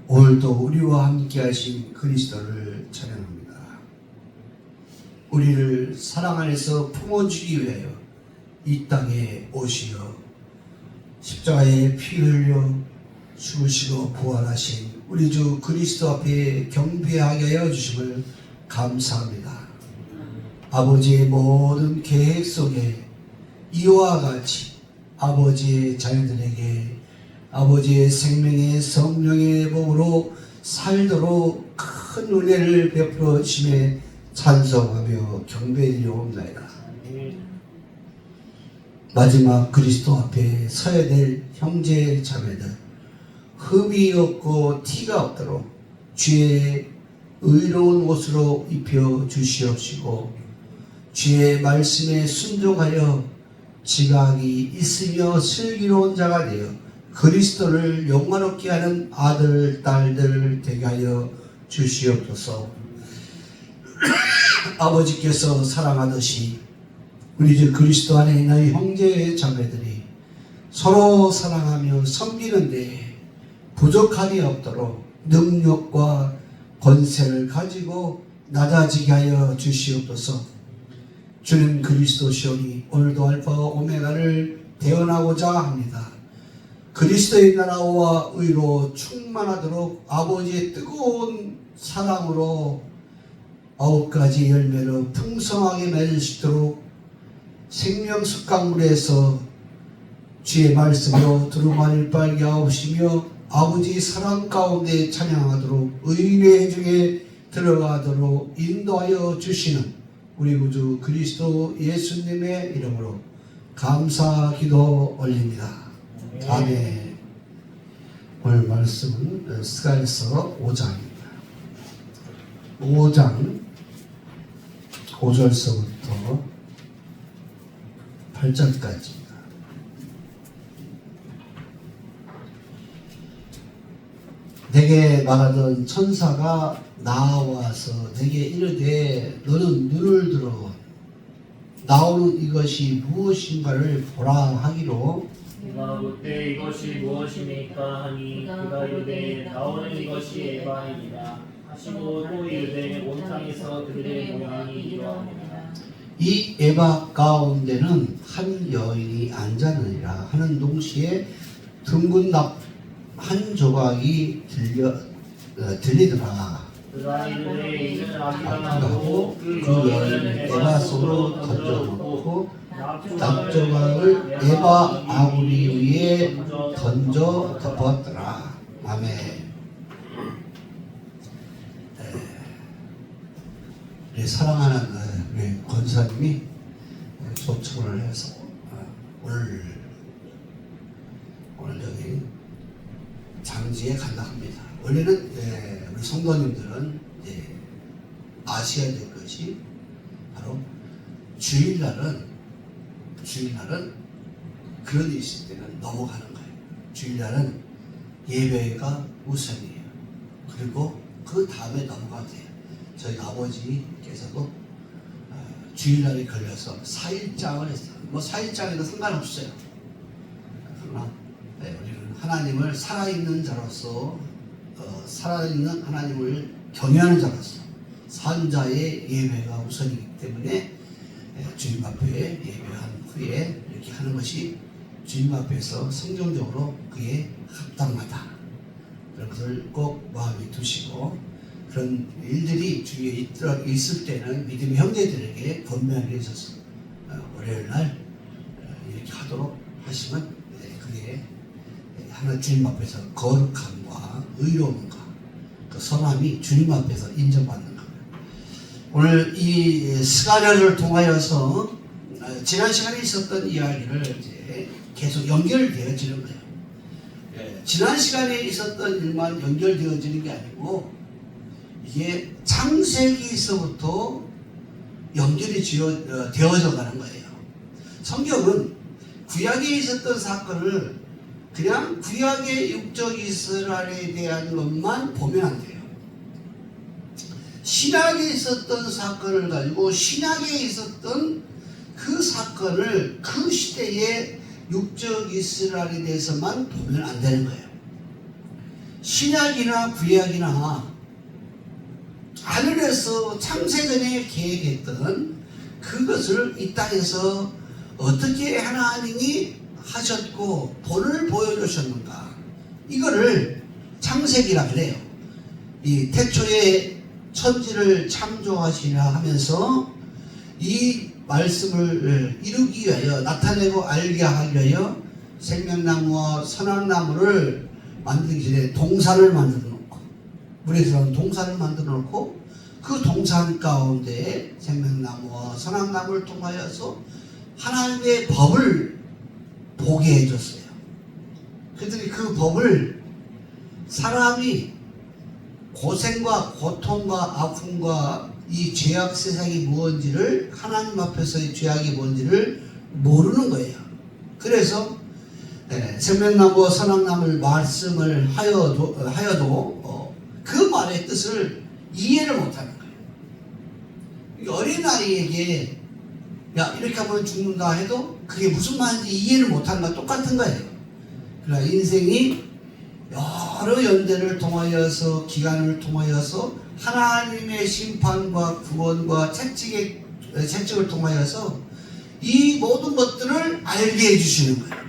오늘도 우리와 함께 하신 그리스도를 찬양합니다. 우리를 사랑 안에서 품어주기 위하여 이 땅에 오시어 십자가에 피 흘려 죽으시고 부활하신 우리 주 그리스도 앞에 경배하게 하여 주심을 감사합니다. 아버지의 모든 계획 속에 이와 같이 아버지의 자녀들에게 아버지의 생명의 성령의 복으로 살도록 큰 은혜를 베풀어 주심에 찬송하며 경배드리옵나이다. 마지막 그리스도 앞에 서야 될 형제 자매들, 흠이 없고 티가 없도록 주의 의로운 옷으로 입혀 주시옵시고 주의 말씀에 순종하여 지각이 있으며 슬기로운 자가 되어 그리스도를 영광롭게 하는 아들, 딸들 되게 하여 주시옵소서. 아버지께서 사랑하듯이 우리 주 그리스도 안에 있는 형제 자매들이 서로 사랑하며 섬기는데 부족함이 없도록 능력과 권세를 가지고 낮아지게 하여 주시옵소서. 주는 그리스도시오니 오늘도 알파와 오메가를 대언하고자 합니다. 그리스도의 나라와 의로 충만하도록 아버지의 뜨거운 사랑으로 9가지 열매로 풍성하게 맺을 수 있도록 생명 습강물에서 주의 말씀으로 두루마리를 빨게 하옵시며 아버지 사랑 가운데 찬양하도록 의인의 중에 들어가도록 인도하여 주시는 우리 구주 그리스도 예수님의 이름으로 감사 기도 올립니다. 아멘. 오늘 말씀은 스가랴서 5장입니다. 5장 5절서부터 8절까지입니다. 내게 말하던 천사가 나와서 내게 이르되 너는 눈을 들어 나오는 이것이 무엇인가를 보라 하기로 내가 그때 이것이 무엇입니까 하니 그가 이르되 나오는 이것이 에바이니라 하시고 또 이르되 온상에서 그들의 모양이 이러하니라. 이 에바 가운데는 한 여인이 앉았느니라 하는 동시에 둥근 한 조각이 들리더라. 그가 이르되 이는 아기가 아기가 나고 그 여인을 에바 속으로 던져놓고 납조각을 에바 아구리 위에 던져 덮었더라. 아멘. 우리 사랑하는 우리 권사님이 초청을 해서 오늘 여기 장지에 간다 합니다. 원래는 우리 성도님들은 아셔야 될 것이 바로 주일날은 그런 일이 있을 때는 넘어가는 거예요. 주일날은 예배가 우선이에요. 그리고 그 다음에 넘어가도 돼요. 저희 아버지께서도 주일날에 걸려서 4일장을 했어요. 뭐 4일장에도 상관없어요. 그러나 우리는 하나님을 살아있는 자로서 살아있는 하나님을 경외하는 자로서 산자의 예배가 우선이기 때문에 주님 앞에 예배한 후에 이렇게 하는 것이 주님 앞에서 성경적으로 그에 합당하다. 그런 것을 꼭 마음에 두시고 그런 일들이 주위에 있을 때는 믿음의 형제들에게 권면하게 있어서 월요일날 이렇게 하도록 하시면 그게 하나님 주님 앞에서 거룩함과 의로움과 그 선함이 주님 앞에서 인정받는 겁니다. 오늘 이 스가랴를 통하여서 지난 시간에 있었던 이야기를 이제 계속 연결되어지는 거예요. 지난 시간에 있었던 일만 연결되어지는 게 아니고 이게 창세기에서부터 연결이 되어져 가는 거예요. 성경은 구약에 있었던 사건을 그냥 구약의 육적 이스라엘에 대한 것만 보면 안 돼요. 신약에 있었던 사건을 가지고 신약에 있었던 그 사건을 그 시대의 육적 이스라엘에 대해서만 보면 안 되는 거예요. 신약이나 구약이나 하늘에서 창세전에 계획했던 그것을 이 땅에서 어떻게 하나님이 하셨고 본을 보여주셨는가, 이거를 창세기라 그래요. 이 태초에 천지를 창조하시라 하면서 이 말씀을 이루기 위하여, 나타내고 알게 하기 위하여 생명나무와 선악나무를 만들기 전에 동산을 만들어 놓고, 물에 들어가는 동산을 만들어 놓고, 그 동산 가운데 생명나무와 선악나무를 통하여서 하나님의 법을 보게 해줬어요. 그랬더니 그 법을 사람이 고생과 고통과 아픔과 이 죄악 세상이 무엇인지를, 하나님 앞에서의 죄악이 뭔지를 모르는 거예요. 그래서 생명나무와 선악나무를 말씀을 하여도 그 말의 뜻을 이해를 못하는 거예요. 어린아이에게 야 이렇게 하면 죽는다 해도 그게 무슨 말인지 이해를 못하는 거랑 똑같은 거예요. 그러나 인생이 여러 연대를 통하여서, 기간을 통하여서 하나님의 심판과 구원과 채찍을 통하여서 이 모든 것들을 알게 해주시는 거예요.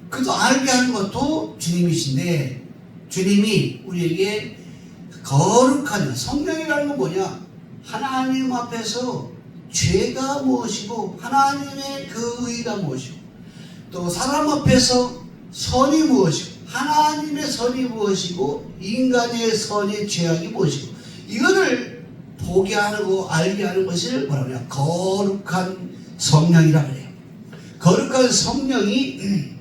그것도 알게 하는 것도 주님이신데, 주님이 우리에게 거룩한 성령이라는 건 뭐냐? 하나님 앞에서 죄가 무엇이고 하나님의 그 의가 무엇이고, 또 사람 앞에서 선이 무엇이고 하나님의 선이 무엇이고 인간의 선의 죄악이 무엇이고, 이거를 보게 하고 알게 하는 것을 뭐라고 해요? 거룩한 성령이라고 해요. 거룩한 성령이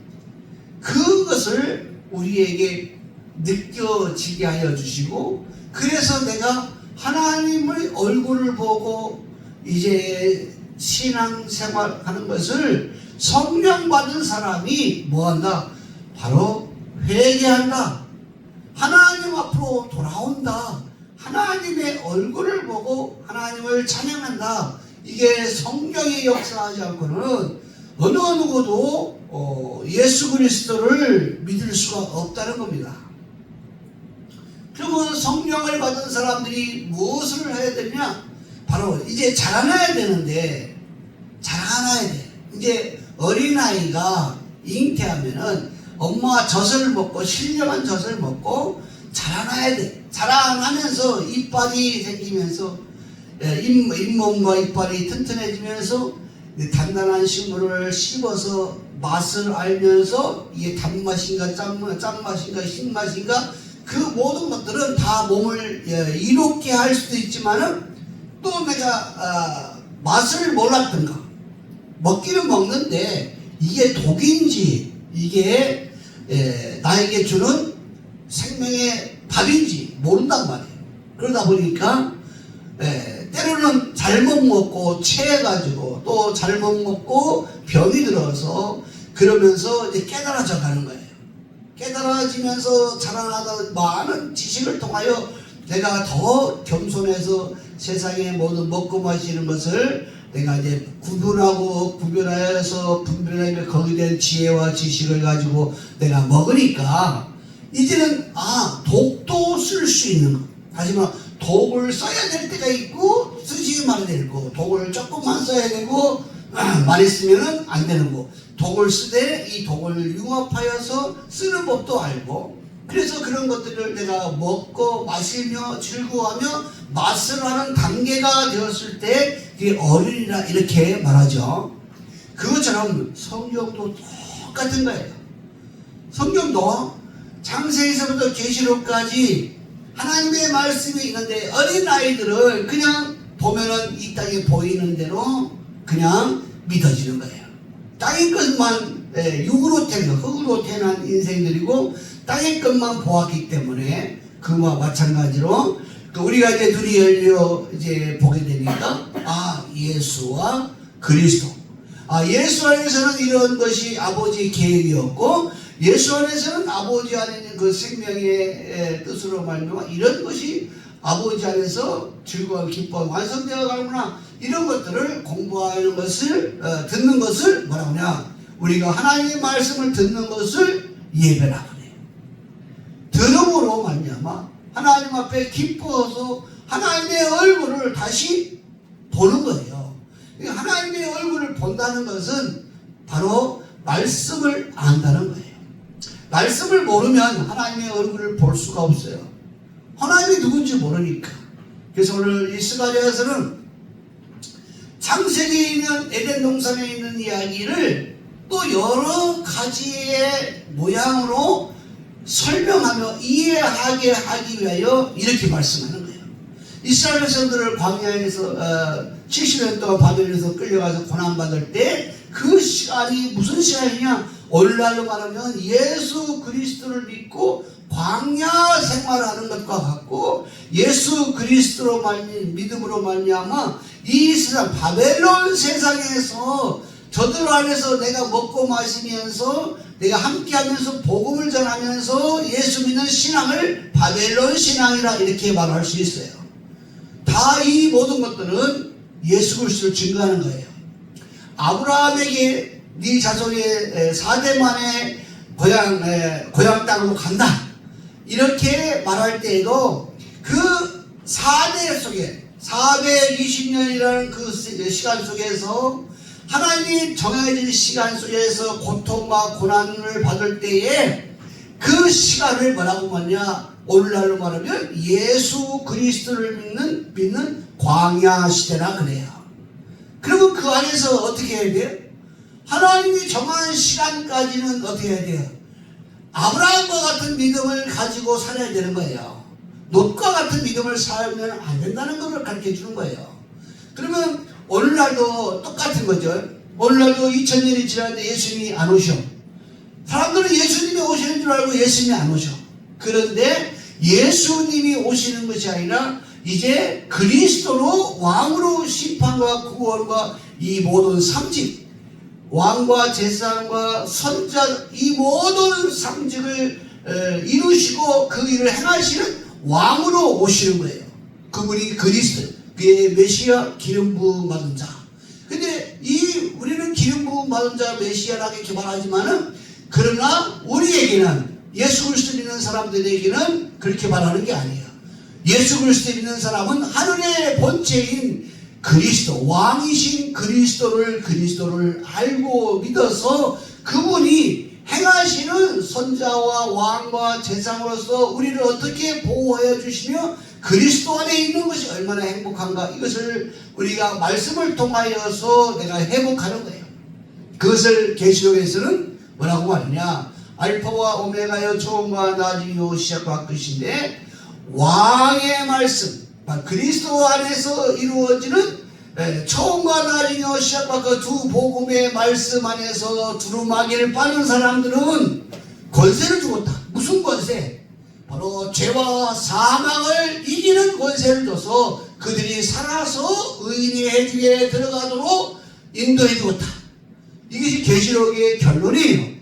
그것을 우리에게 느껴지게 하여 주시고, 그래서 내가 하나님의 얼굴을 보고 이제 신앙생활 하는 것을 성령 받은 사람이 뭐한다? 바로 회개한다. 하나님 앞으로 돌아온다. 하나님의 얼굴을 보고 하나님을 찬양한다. 이게 성령이 역사하지 않고는 어느 누구도 예수 그리스도를 믿을 수가 없다는 겁니다. 그러면 성령을 받은 사람들이 무엇을 해야 되냐? 바로 이제 자라나야 되는데, 자라나야 돼. 이제 어린아이가 잉태하면은 엄마가 젖을 먹고, 신령한 젖을 먹고 자라나야 돼. 자라나면서 이빨이 생기면서 잇몸과 이빨이 튼튼해지면서 단단한 식물을 씹어서 맛을 알면서 이게 단맛인가 짠맛인가 신맛인가 그 모든 것들은 다 몸을 이롭게 할 수도 있지만은 또 내가 맛을 몰랐던가, 먹기는 먹는데 이게 독인지 이게 나에게 주는 생명의 밥인지 모른단 말이에요. 그러다 보니까 때로는 잘못 먹고 체해가지고 또 잘못 먹고 병이 들어서 그러면서 이제 깨달아져 가는 거예요. 깨달아지면서 자라나다 많은 지식을 통하여 내가 더 겸손해서 세상의 모든 먹고 마시는 것을 내가 이제 구별하여서 분별하며 거기에 대한 지혜와 지식을 가지고 내가 먹으니까 이제는 독도 쓸 수 있는 거. 하지만 독을 써야 될 때가 있고 쓰지 말아야 되고, 독을 조금만 써야 되고 많이 쓰면은 안 되는 거. 독을 쓰되 이 독을 융합하여서 쓰는 법도 알고, 그래서 그런 것들을 내가 먹고 마시며 즐거워하며 맛을 하는 단계가 되었을 때 그게 어른이라 이렇게 말하죠. 그것처럼 성경도 똑같은 거예요. 성경도 창세기서부터 계시록까지 하나님의 말씀이 있는데 어린아이들을 그냥 보면은 이 땅에 보이는 대로 그냥 믿어지는 거예요. 땅의 것만 육으로 태어난, 흙으로 태어난 인생들이고 땅의 것만 보았기 때문에 그와 마찬가지로 우리가 이제 눈이 열려 이제 보게 되니까 예수와 그리스도, 예수 안에서는 이런 것이 아버지의 계획이었고 예수 안에서는 아버지 안에 있는 그 생명의 뜻으로 말미암아 이런 것이 아버지 안에서 즐거운 기쁨 완성되어 가는구나. 이런 것들을 공부하는 것을 듣는 것을 뭐라고 하냐, 우리가 하나님의 말씀을 듣는 것을 예배라고 해요. 들음 기쁨으로 말미암아 하나님 앞에 기뻐서 하나님의 얼굴을 다시 보는 거예요. 하나님의 얼굴을 본다는 것은 바로 말씀을 안다는 거예요. 말씀을 모르면 하나님의 얼굴을 볼 수가 없어요. 하나님이 누군지 모르니까. 그래서 오늘 이 스가랴에서는 창세기에 있는 에덴 동산에 있는 이야기를 또 여러 가지의 모양으로 설명하며 이해하게 하기 위하여 이렇게 말씀하는 거예요. 이스라엘 백성들을 광야에서 70년 동안 바벨론에서 끌려가서 고난받을 때 그 시간이 무슨 시간이냐? 오늘날로 말하면 예수 그리스도를 믿고 광야 생활하는 것과 같고, 예수 그리스도로 믿음으로 말미암아 이 세상 바벨론 세상에서 저들 안에서 내가 먹고 마시면서 내가 함께하면서 복음을 전하면서 예수 믿는 신앙을 바벨론 신앙이라 이렇게 말할 수 있어요. 다 이 모든 것들은 예수 그리스도를 증거하는 거예요. 아브라함에게 네 자손의 4대 만에 고향 땅으로 간다 이렇게 말할 때에도 그 4대 속에 420년이라는 그 시간 속에서 하나님이 정해진 시간 속에서 고통과 고난을 받을 때에 그 시간을 뭐라고 말하냐? 오늘날로 말하면 예수 그리스도를 믿는 광야 시대라 그래요. 그러면 그 안에서 어떻게 해야 돼요? 하나님이 정한 시간까지는 어떻게 해야 돼요? 아브라함과 같은 믿음을 가지고 살아야 되는 거예요. 롯과 같은 믿음을 살면 안 된다는 것을 가르쳐 주는 거예요. 그러면 오늘날도 똑같은 거죠. 오늘날도 2000년이 지났는데 예수님이 안 오셔. 사람들은 예수님이 오시는 줄 알고 예수님이 안 오셔. 그런데 예수님이 오시는 것이 아니라 이제 그리스도로 왕으로 심판과 구원과 이 모든 상직, 왕과 제사장과 선자 이 모든 상직을 이루시고 그 일을 행하시는 왕으로 오시는 거예요. 그분이 그리스도, 그의 메시아 기름 부음 받은 자. 근데 우리는 기름 부음 받은 자 메시아라고 이렇게 말하지만은, 그러나 우리에게는 예수 그리스도 믿는 사람들에게는 그렇게 말하는 게 아니에요. 예수 그리스도 믿는 사람은 하늘의 본체인 그리스도, 왕이신 그리스도를 알고 믿어서 그분이 행하시는 선자와 왕과 제사장으로서 우리를 어떻게 보호하여 주시며 그리스도 안에 있는 것이 얼마나 행복한가, 이것을 우리가 말씀을 통하여서 내가 회복하는 거예요. 그것을 계시록에서는 뭐라고 말하냐? 알파와 오메가여 처음과 나중이요 시작과 끝인데, 왕의 말씀, 그리스도 안에서 이루어지는 처음과 나중이요 시작과 그 두 복음의 말씀 안에서 두루마기를 빠는 사람들은 권세를 주었다. 무슨 권세? 바로 죄와 사망을 이기는 권세를 줘서 그들이 살아서 의인의 해중에 들어가도록 인도해 주었다. 이것이 계시록의 결론이에요.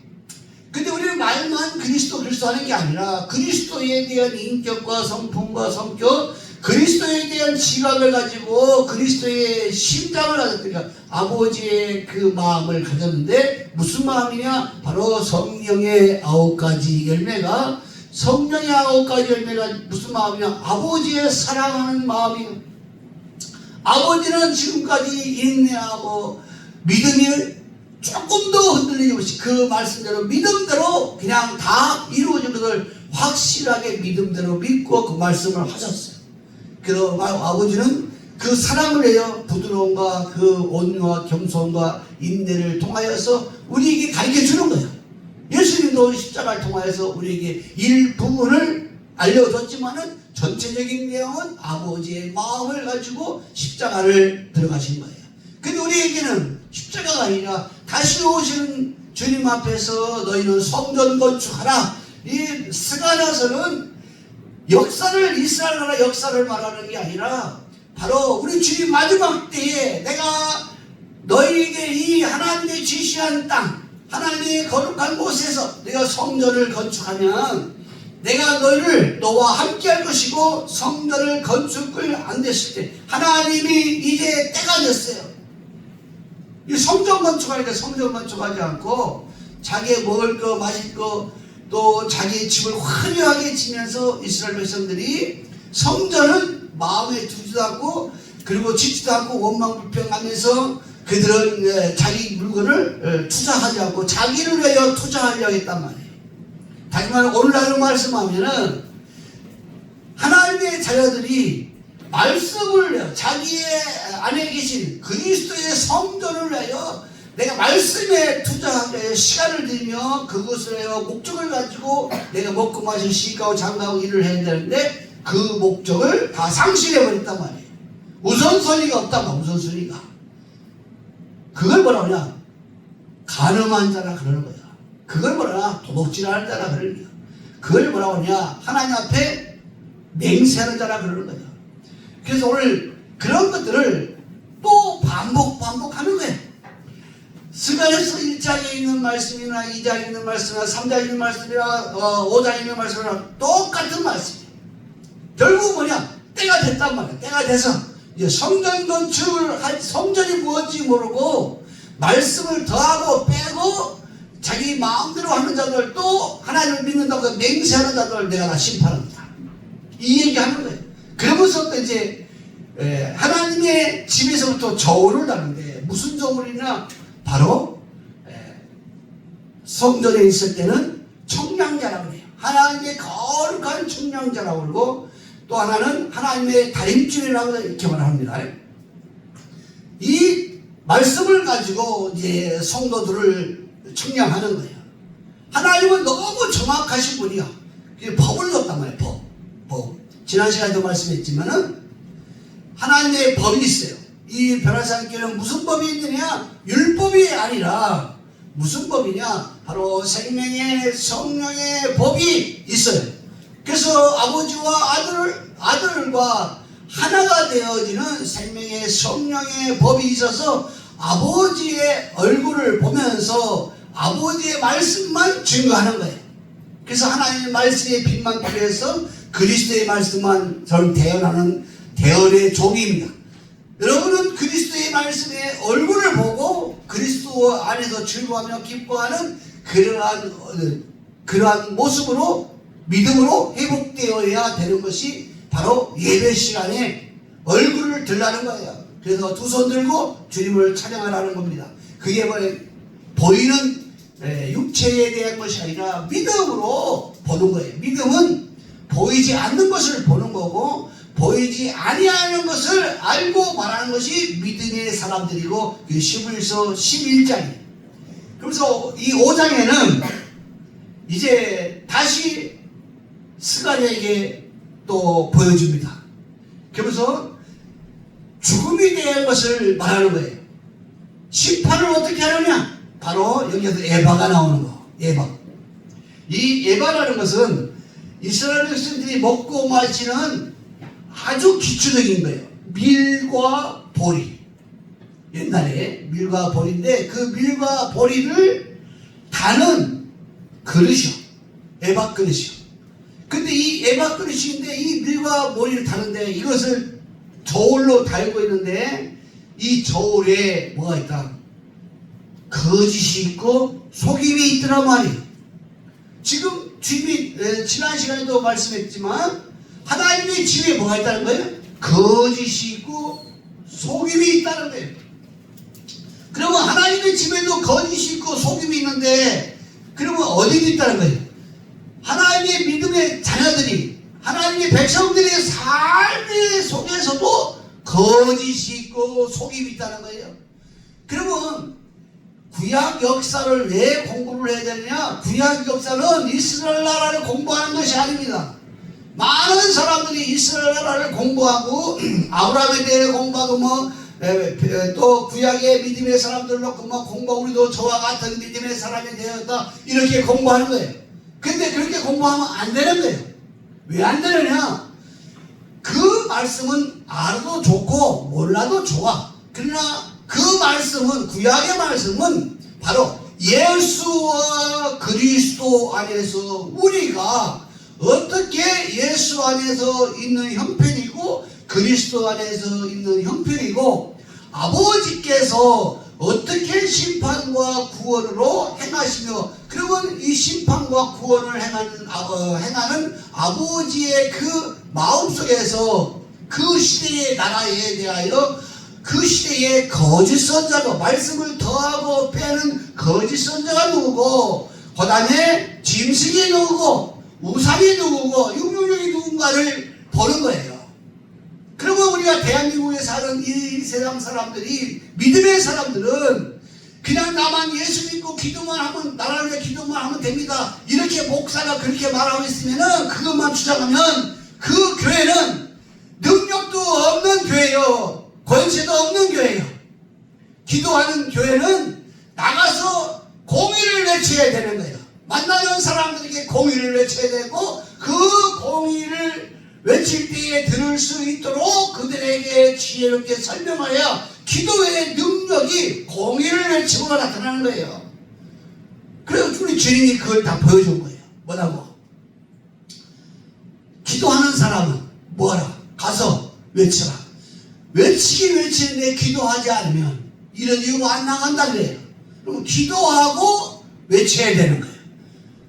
근데 우리는 말만 그리스도 하는 게 아니라 그리스도에 대한 인격과 성품과 성격, 그리스도에 대한 지각을 가지고 그리스도의 심장을 가졌으니까 아버지의 그 마음을 가졌는데, 무슨 마음이냐? 바로 성령의 9가지 열매가, 성령의 9가지 열매가 무슨 마음이냐? 아버지의 사랑하는 마음이에요. 아버지는 지금까지 인내하고 믿음이 조금 더 흔들리지 없이 그 말씀대로 믿음대로 그냥 다 이루어진 것을 확실하게 믿음대로 믿고 그 말씀을 하셨어요. 그래서 아버지는 그 사랑을 해요. 부드러움과 그 온유와 겸손과 인내를 통하여서 우리에게 가르쳐 주는 거예요. 예수님도 십자가를 통하여서 우리에게 일부분을 알려줬지만은 전체적인 내용은 아버지의 마음을 가지고 십자가를 들어가신 거예요. 근데 우리에게는 십자가가 아니라 다시 오시는 주님 앞에서 너희는 성전 건축하라. 이 스가랴서는 역사를, 이스라엘 나라 역사를 말하는 게 아니라 바로 우리 주님 마지막 때에 내가 너희에게 이 하나님의 지시한 땅, 하나님의 거룩한 곳에서 내가 성전을 건축하면 내가 너와 함께 할 것이고, 성전을 건축을 안 됐을 때 하나님이 이제 때가 됐어요. 이 성전 건축하니까 성전 건축하지 않고 자기 먹을 거 마실 거 또 자기의 집을 화려하게 지면서 이스라엘 백성들이 성전을 마음에 두지도 않고 그리고 짓지도 않고 원망불평하면서 그들은 자기 물건을 투자하지 않고 자기를 위하여 투자하려고 했단 말이에요. 다시 말해 오늘날 말씀하면은 하나님의 자녀들이 말씀을 위하여 자기의 안에 계신 그리스도의 성전을 위하여 내가 말씀에 투자하기 위하여 시간을 들이며 그것을 위하여 목적을 가지고 내가 먹고 마시고 시가고 장가고 일을 해야 되는데 그 목적을 다 상실해버렸단 말이에요. 우선순위가 없단 말이에요. 우선순위가. 그걸 뭐라 그러냐? 간음한 자라 그러는 거야. 그걸 뭐라 그러냐? 도둑질하는 자라 그러는 거야. 그걸 뭐라 그러냐? 하나님 앞에 맹세하는 자라 그러는 거야. 그래서 오늘 그런 것들을 또 반복하는 거예요. 스가랴서 1장에 있는 말씀이나 2장에 있는 말씀이나 3장에 있는 말씀이나 5장에 있는 말씀이나 똑같은 말씀이에요. 결국 뭐냐? 때가 됐단 말이에요. 때가 돼서 이제 성전 건축을 할 성전이 무엇인지 모르고 말씀을 더하고 빼고 자기 마음대로 하는 자들 또 하나님을 믿는다고 맹세하는 자들을 내가 다 심판합니다. 이 얘기하는 거예요. 그러면서 또 이제 하나님의 집에서부터 저울을 다는데 무슨 저울이냐? 바로 성전에 있을 때는 청량자라고 해요. 하나님의 거룩한 청량자라고 그러고 또 하나는 하나님의 다림줄이라고 이렇게 말합니다. 이 말씀을 가지고 이제 성도들을 청량하는 거예요. 하나님은 너무 정확하신 분이야. 법을 줬단 말이에요. 법. 지난 시간에도 말씀했지만은 하나님의 법이 있어요. 이 변화산교회는 무슨 법이 있느냐? 율법이 아니라 무슨 법이냐? 바로 생명의 성령의 법이 있어요. 그래서 아버지와 아들과 하나가 되어지는 생명의 성령의 법이 있어서 아버지의 얼굴을 보면서 아버지의 말씀만 증거하는 거예요. 그래서 하나님의 말씀의 빛만 필요해서 그리스도의 말씀만 저는 대언하는 대언의 종입니다. 여러분은 그리스도의 말씀의 얼굴을 보고 그리스도 안에서 즐거워하며 기뻐하는 그러한 모습으로 믿음으로 회복되어야 되는 것이 바로 예배 시간에 얼굴을 들라는 거예요. 그래서 두 손 들고 주님을 찬양하라는 겁니다. 그게 보이는 육체에 대한 것이 아니라 믿음으로 보는 거예요. 믿음은 보이지 않는 것을 보는 거고 보이지 아니하는 것을 알고 말하는 것이 믿음의 사람들이고 그 11서 11장이에요. 그래서 이 5장에는 이제 다시 스가랴에게 또 보여줍니다. 그러면서 죽음이 대한 것을 말하는 거예요. 심판을 어떻게 하느냐? 바로 여기에서 에바가 나오는 거. 에바. 이 에바라는 것은 이스라엘 백성들이 먹고 마시는 아주 기초적인 거예요. 밀과 보리. 옛날에 밀과 보리인데 그 밀과 보리를 다는 그릇이요. 에바 그릇이요. 근데 이 에바 그릇인데 이 밀과 보리를 다는데 이것을 저울로 달고 있는데 이 저울에 뭐가 있다? 거짓이 있고 속임이 있더란 말이에요. 지금 주님이 지난 시간에도 말씀했지만 하나님의 집에 뭐가 있다는 거예요? 거짓이 있고 속임이 있다는 거예요. 그러면 하나님의 집에도 거짓이 있고 속임이 있는데 그러면 어디도 있다는 거예요? 하나님의 믿음의 자녀들이 하나님의 백성들의 삶의 속에서도 거짓이 있고 속임이 있다는 거예요. 그러면 구약 역사를 왜 공부를 해야 되느냐? 구약 역사는 이스라엘 나라를 공부하는 것이 아닙니다. 많은 사람들이 이스라엘 나라를 공부하고 아브라함에 대해 공부하고 또 구약의 믿음의 사람들 놓고 공부하고 우리도 저와 같은 믿음의 사람이 되었다 이렇게 공부하는 거예요. 근데 그렇게 공부하면 안 되는 거예요. 왜 안 되느냐? 그 말씀은 알아도 좋고 몰라도 좋아. 그러나 그 말씀은 구약의 말씀은 바로 예수와 그리스도 안에서 우리가 어떻게 예수 안에서 있는 형편이고 그리스도 안에서 있는 형편이고 아버지께서 어떻게 심판과 구원으로 행하시며 그러면 이 심판과 구원을 행하는 아버지의 그 마음속에서 그 시대의 나라에 대하여 그 시대의 거짓 선자가 말씀을 더하고 빼는 거짓 선자가 누구고 그 다음에 짐승이 누구고 우상이 누구고 육육육이 누군가를 보는 거예요. 그러면 우리가 대한민국에 사는 이 세상 사람들이 믿음의 사람들은 그냥 나만 예수 믿고 기도만 하면 나라를 위해 기도만 하면 됩니다. 이렇게 목사가 그렇게 말하고 있으면은 그것만 주장하면 그 교회는 능력도 없는 교회요. 권세도 없는 교회요. 기도하는 교회는 나가서 공의를 외쳐야 되는 거예요. 만나는 사람들에게 공의를 외쳐야 되고 그 공의를 외칠 때에 들을 수 있도록 그들에게 지혜롭게 설명하여 기도의 능력이 공의를 외치고 나타나는 거예요. 그래서 우리 주님이 그걸 다 보여준 거예요. 뭐라고? 기도하는 사람은 뭐하라? 가서 외쳐라. 외치긴 외치는데 기도하지 않으면 이런 이유가 안 나간다 그래요. 그럼 기도하고 외쳐야 되는 거예요.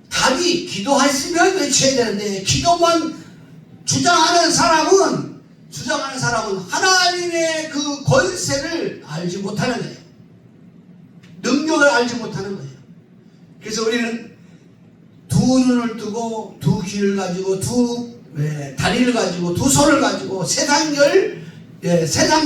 답이 기도했으면 외쳐야 되는데 기도만 주장하는 사람은 하나님의 그 권세를 알지 못하는 거예요. 능력을 알지 못하는 거예요. 그래서 우리는 두 눈을 뜨고 두 귀를 가지고 두 다리를 가지고 두 손을 가지고 세상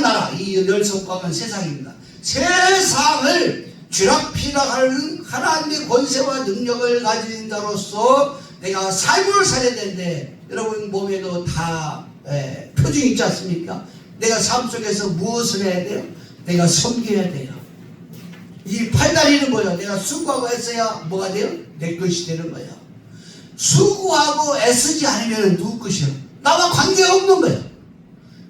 나라 이 열 손가락은 세상입니다. 세상을 쥐락펴락하는 하나님의 권세와 능력을 가진 자로서 내가 삶을 살아야 되는데 여러분 몸에도 다 표징이 있지 않습니까? 내가 삶 속에서 무엇을 해야 돼요? 내가 섬겨야 돼요. 이 팔다리는 뭐예요? 내가 수고하고 애써야 뭐가 돼요? 내 것이 되는 거예요. 수고하고 애쓰지 않으면 누구 것이요? 나와 관계없는 거예요.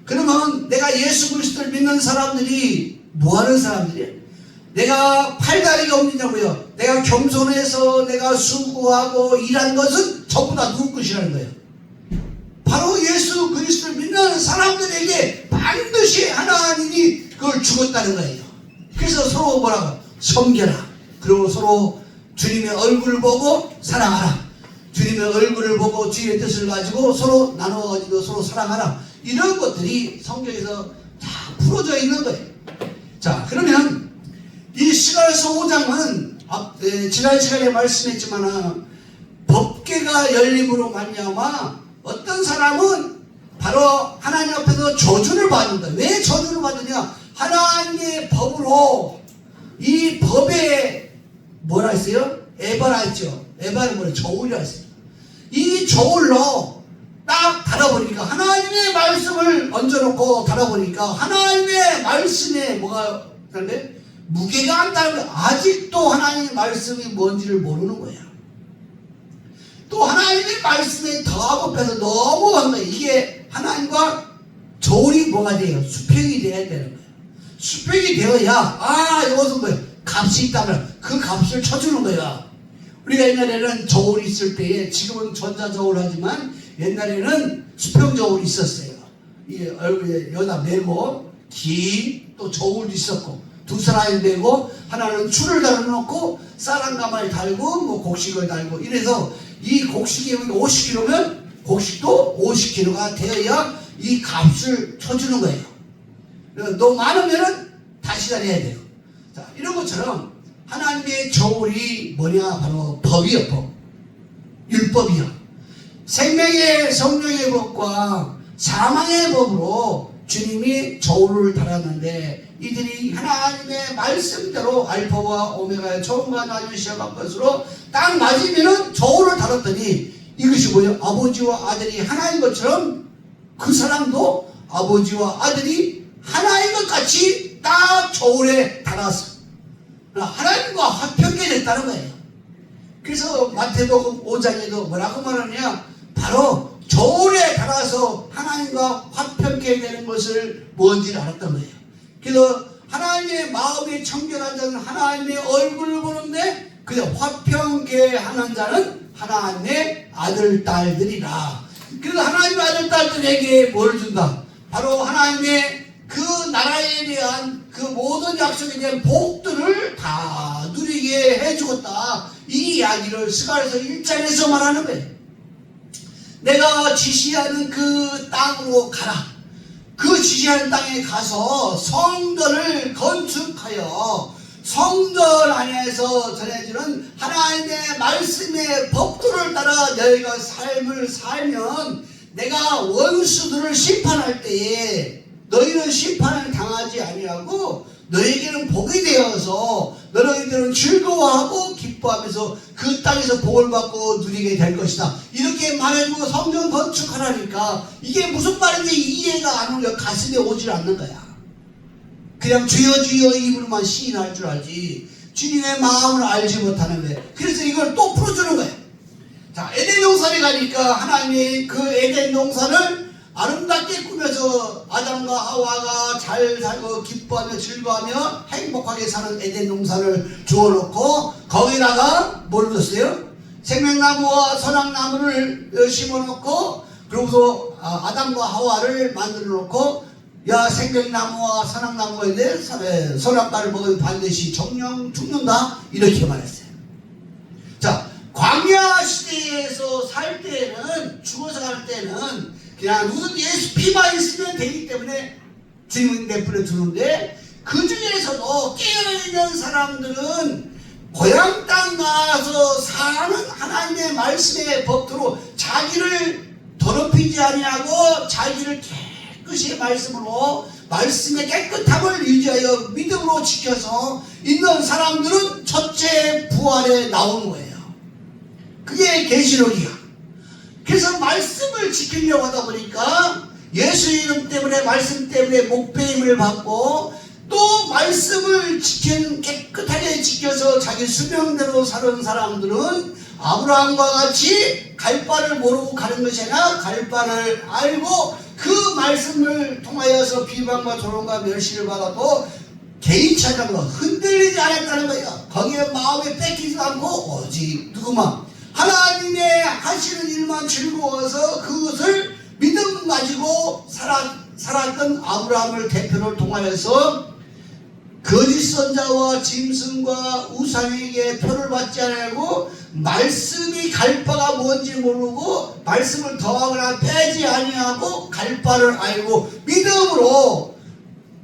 그러면 내가 예수 그리스도를 믿는 사람들이 뭐하는 사람들이에요? 내가 팔다리가 없느냐고요? 내가 겸손해서 내가 수고하고 일한 것은 전부 다 누구 것이라는 거예요? 바로 예수 그리스도를 믿는 사람들에게 반드시 하나님이 그걸 주었다는 거예요. 그래서 서로 뭐라고? 섬겨라. 그리고 서로 주님의 얼굴을 보고 사랑하라. 주님의 얼굴을 보고 주의 뜻을 가지고 서로 나누어가지고 서로 사랑하라. 이런 것들이 성경에서 다 풀어져 있는 거예요. 자, 그러면 이 스가랴서 5장은 지난 시간에 말씀했지만 법궤가 열림으로 말미암아 어떤 사람은 바로 하나님 앞에서 저주를 받는다. 왜 저주를 받느냐? 하나님의 법으로 이 법에 뭐라 했어요? 에바라 했죠. 에바는 뭐라? 저울이라 했어요. 이 저울로 딱 달아보니까 하나님의 말씀을 얹어놓고 달아보니까 하나님의 말씀에 뭐가 그런데 무게가 안 닿으면 아직도 하나님의 말씀이 뭔지를 모르는 거야. 또 하나님의 말씀에 더하고 빼서 너무 한 거예요. 이게 하나님과 저울이 뭐가 돼요? 수평이 돼야 되는 거예요. 수평이 되어야 이것은 뭐예요? 값이 있다면 그 값을 쳐주는 거야. 우리가 옛날에는 저울이 있을 때에 지금은 전자저울 하지만 옛날에는 수평저울이 있었어요. 이 얼굴에 여기다 메고 긴 또 저울도 있었고 두 사람이 메고 하나는 줄을 달아놓고 쌀한가마를 달고 뭐 곡식을 달고 이래서 이 곡식이 50kg면 곡식도 50kg가 되어야 이 값을 쳐주는 거예요. 너무 많으면은 다시 달해야 돼요. 자, 이런 것처럼 하나님의 저울이 뭐냐? 바로 법이요, 법. 율법이요. 생명의 성령의 법과 사망의 법으로 주님이 저울을 달았는데 이들이 하나님의 말씀대로 알파와 오메가의 처음과 나중에 시작한 것으로 딱 맞으면은 저울을 달았더니 이것이 뭐예요? 아버지와 아들이 하나인 것처럼 그 사람도 아버지와 아들이 하나인 것 같이 딱 저울에 달았어. 하나님과 화평케 됐다는 거예요. 그래서 마태복음 5장에도 뭐라고 말하냐? 바로 저울에 달아서 하나님과 화평케 되는 것을 뭔지를 알았던 거예요. 그래서 하나님의 마음이 청결한 자는 하나님의 얼굴을 보는데 그냥 화평케 하는 자는 하나님의 아들 딸들이라. 그래서 하나님의 아들 딸들에게 뭘 준다? 바로 하나님의 그 나라에 대한 그 모든 약속에 대한 복들을 다 누리게 해주겠다. 이 이야기를 스가랴서 1장에서 말하는 거예요. 내가 지시하는 그 땅으로 가라. 그 지시하는 땅에 가서 성전을 건축하여 성전 안에서 전해주는 하나님의 말씀의 법도를 따라 너희가 삶을 살면 내가 원수들을 심판할 때에 너희는 심판을 당하지 아니하고 너희에게는 복이 되어서 너희들은 즐거워하고 기뻐하면서 그 땅에서 복을 받고 누리게 될 것이다. 이렇게 말해주고 성전 건축하라니까 이게 무슨 말인지 이해가 안 오려 가슴에 오질 않는 거야. 그냥 주여 주여 입으로만 시인할 줄 알지 주님의 마음을 알지 못하는 거예요. 그래서 이걸 또 풀어주는 거예요. 자, 에덴 동산에 가니까 하나님이 그 에덴 동산을 아름답게 꾸며서 아담과 하와가 잘 살고 기뻐하며 즐거워하며 행복하게 사는 에덴 동산을 주어놓고 거기다가 뭘 넣었어요? 생명나무와 선악나무를 심어놓고 그러고서 아담과 하와를 만들어놓고 야 생명나무와 선악나무가 있는데 선악과를 먹으면 반드시 정령 죽는다 이렇게 말했어요. 자, 광야 시대에서 살 때는 죽어서 갈 때는 그냥 무슨 예수 피만 있으면 되기 때문에 주님은 내버려 두는데 그 중에서도 깨어있는 사람들은 고향 땅 가서 사는 하나님의 말씀의 법도로 자기를 더럽히지 아니하고 자기를 깨끗이 말씀으로 말씀의 깨끗함을 유지하여 믿음으로 지켜서 있는 사람들은 첫째 부활에 나오는 거예요. 그게 계시록이야. 그래서 말씀을 지키려고 하다 보니까 예수 이름 때문에 말씀 때문에 목배임을 받고 또 말씀을 깨끗하게 지켜서 자기 수명대로 사는 사람들은 아브라함과 같이 갈 바를 모르고 가는 것이 아니라 갈 바를 알고 그 말씀을 통하여서 비방과 조롱과 멸시를 받아도 개의치 않는 거 흔들리지 않았다는 거예요. 거기에 마음에 뺏기지 않고 오직 누구만 하나님의 하시는 일만 즐거워서 그것을 믿음 가지고 살았던 아브라함을 대표를 통하여서 거짓 선자와 짐승과 우상에게 표를 받지 않고 말씀이 갈 바가 뭔지 모르고 말씀을 더하거나 빼지 아니하고 갈 바를 알고 믿음으로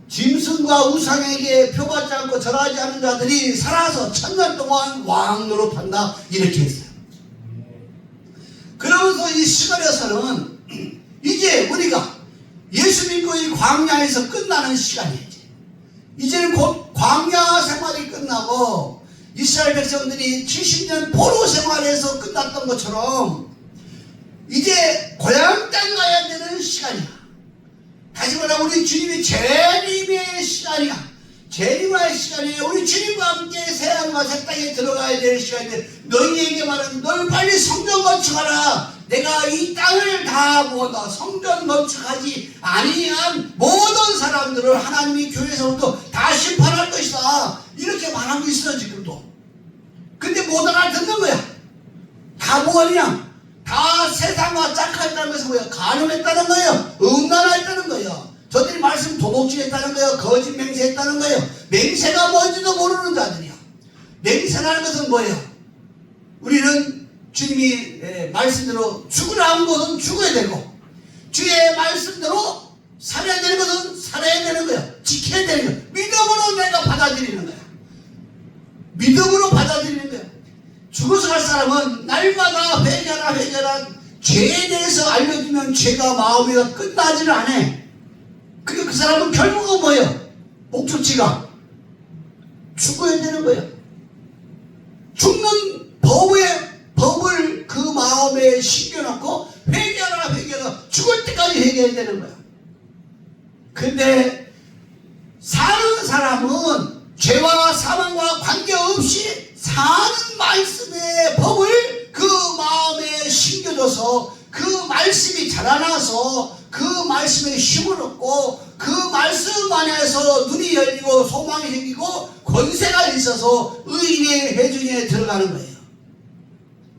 짐승과 우상에게 표받지 않고 절하지 않는 자들이 살아서 1000년 동안 왕 노릇한다 이렇게 했어요. 그러면서 이 스가랴서는 이제 우리가 예수 믿고 이 광야에서 끝나는 시간이지. 이제는 곧 광야 생활이 끝나고 이스라엘 백성들이 70년 포로 생활에서 끝났던 것처럼 이제 고향 땅 가야 되는 시간이야. 다시 말하면 우리 주님이 재림의 시간이야. 재림의 시간에 우리 주님과 함께 새하늘과 새 땅에 들어가야 되는 시간인데 너희에게 말하는 널 빨리 성전 건축하라. 내가 이 땅을 다 모아다 성전 건축하지 아니한 모든 사람들을 하나님이 교회에서부터 다 심판할 것이다. 이렇게 말하고 있어 지금도. 근데 못 알아듣는 거야. 다 뭐하냐? 다 세상과 짝하였다는 것은 뭐야? 간음했다는 거예요. 음란했다는 거예요. 저들이 말씀 도둑질했다는 거예요. 거짓 맹세했다는 거예요. 맹세가 뭔지도 모르는 자들이야. 맹세라는 것은 뭐예요? 우리는 주님이 말씀대로 죽으라 한 것은 죽어야 되고 주의 말씀대로 살아야 되는 것은 살아야 되는 거예요. 지켜야 되는 거예요. 믿음으로 내가 받아들이는 거야. 믿음으로 받아들이는 거야. 죽어서 갈 사람은 날마다 회개하라 죄에 대해서 알려주면 죄가 마음에 끝나지를 않아. 그 사람은 결국은 뭐예요? 목적지가 죽어야 되는 거예요. 죽는 법을 그 마음에 심겨놓고 회개하라 죽을 때까지 회개해야 되는 거야. 근데 사는 사람은 죄와 사망과 관계없이 사는 말씀의 법을 그 마음에 심겨줘서 그 말씀이 자라나서 그 말씀에 힘을 얻고 그 말씀 안에서 눈이 열리고 소망이 생기고 권세가 있어서 의인의 회중에 들어가는 거예요.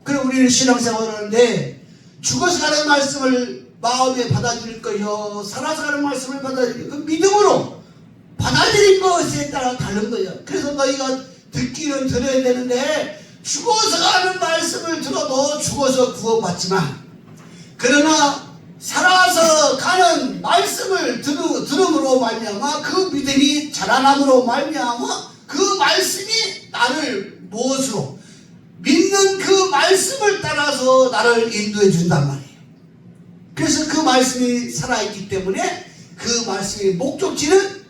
그럼 우리는 신앙생활을 하는데 죽어서 가는 말씀을 마음에 받아들일 거요 살아서 가는 말씀을 받아들일 그 믿음으로 받아들인 것에 따라 다른 거예요. 그래서 너희가 듣기는 들어야 되는데 죽어서 가는 말씀을 들어도 죽어서 구원받지만, 그러나 살아서 가는 말씀을 들음으로 말미암아 그 믿음이 자라남으로 말미암아 그 말씀이 나를 무엇으로 믿는 그 말씀을 따라서 나를 인도해 준단 말이에요. 그래서 그 말씀이 살아있기 때문에 그 말씀의 목적지는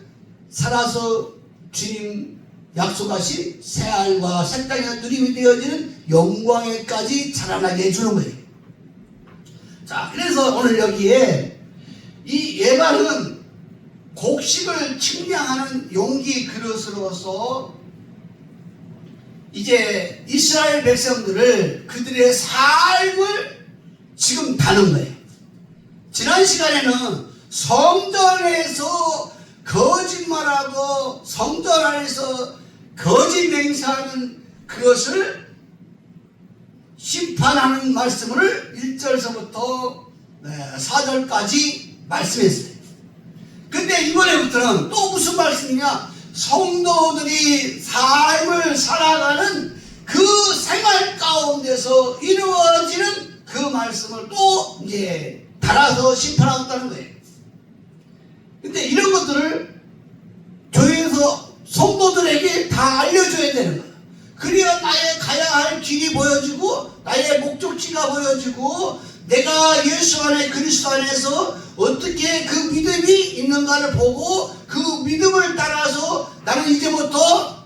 살아서 주님 약속하신 새알과 새 땅의 누림이 되어지는 영광에까지 자라나게 해주는 거예요. 자, 그래서 오늘 여기에 이 예반은 곡식을 측량하는 용기 그릇으로서 이제 이스라엘 백성들을 그들의 삶을 지금 다는 거예요. 지난 시간에는 성전에서 거짓말하고 성전 안에서 거짓 맹세하는 그것을 심판하는 말씀을 1절서부터 4절까지 말씀했어요. 근데 이번에부터는 또 무슨 말씀이냐? 성도들이 삶을 살아가는 그 생활 가운데서 이루어지는 그 말씀을 또 이제 달아서 심판하겠다는 거예요. 근데 이런 것들을 교회에서 성도들에게 다 알려줘야 되는 거예요. 그래야 나의 가야 할 길이 보여지고 나의 목적지가 보여지고 내가 예수 안에 그리스도 안에서 어떻게 그 믿음이 있는가를 보고 그 믿음을 따라서 나는 이제부터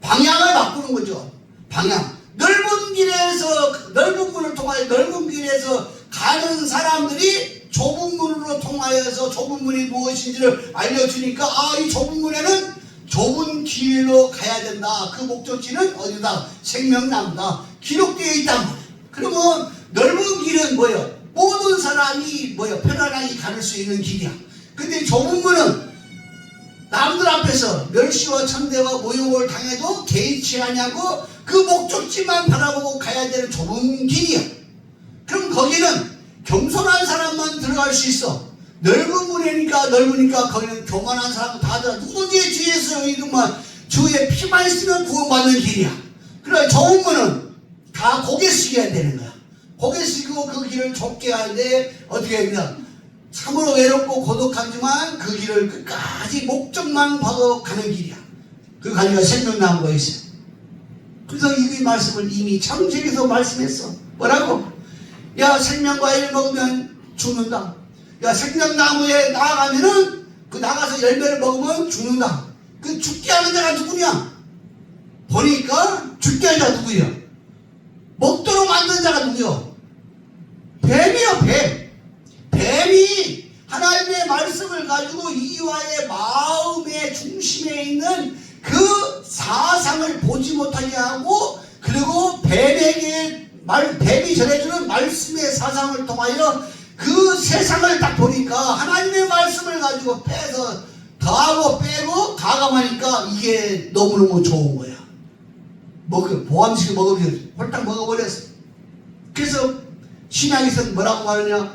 방향을 바꾸는 거죠. 방향. 넓은 길에서 넓은 문을 통하여 넓은 길에서 가는 사람들이 좁은 문으로 통하여서 좁은 문이 무엇인지를 알려주니까 이 좁은 문에는 좁은 길로 가야 된다. 그 목적지는 어디다? 생명나무다. 기록되어 있단 말이에요. 그러면 넓은 길은 뭐예요? 모든 사람이 편안하게 갈 수 있는 길이야. 근데 좁은 문은 남들 앞에서 멸시와 천대와 모욕을 당해도 개의치 않냐고 그 목적지만 바라보고 가야 되는 좁은 길이야. 그럼 거기는 겸손한 사람만 들어갈 수 있어. 넓은 문이니까 넓으니까 거기는 교만한 사람 다 들어. 누구든지 주에서 이름만 주의 피만 있으면 구원받는 길이야. 그래 좁은 문은 다 고개 숙여야 되는 거야. 고개 숙이고 그 길을 좁게 하는데 어떻게 했냐? 참으로 외롭고 고독하지만 그 길을 끝까지 목적만 봐도 가는 길이야. 그 가지가 생명나무가 있어요. 그래서 이 말씀을 이미 창세기에서 말씀했어. 뭐라고? 야, 생명과일 먹으면 죽는다. 야, 생명나무에 나아가면은 그 나가서 열매를 먹으면 죽는다. 그 죽게 하는 자가 누구냐? 보니까 죽게 하는 자가 누구야? 먹도록 만든 자가 누구야? 뱀이요, 뱀. 뱀이 하나님의 말씀을 가지고 이와의 마음의 중심에 있는 그 사상을 보지 못하게 하고, 그리고 뱀이 전해주는 말씀의 사상을 통하여 그 세상을 딱 보니까 하나님의 말씀을 가지고 빼서 더하고 빼고 가감하니까 이게 너무너무 좋은 거야. 보암식 먹으면서 홀딱 먹어버렸어. 그래서 신약에서는 뭐라고 말하냐?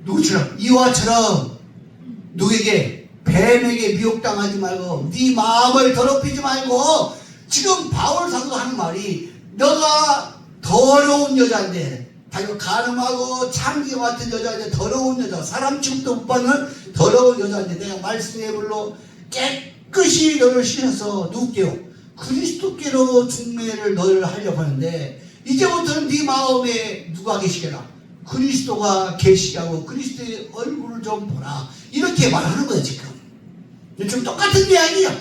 누구처럼? 이와처럼 누구에게? 뱀에게 미혹당하지 말고 네 마음을 더럽히지 말고. 지금 바울 사도가 하는 말이 너가 더러운 여자인데, 가늠하고 창기 같은 여자인데, 더러운 여자, 사람 취급도 못 받는 더러운 여자인데 내가 말씀의 불로 깨끗이 너를 씻어서 누구께요? 그리스도께로 중매를 너를 하려고 하는데, 이제부터는 네 마음에 누가 계시게라? 그리스도가 계시라고 그리스도의 얼굴을 좀 보라. 이렇게 말하는 거예요. 지금 똑같은 이야기야.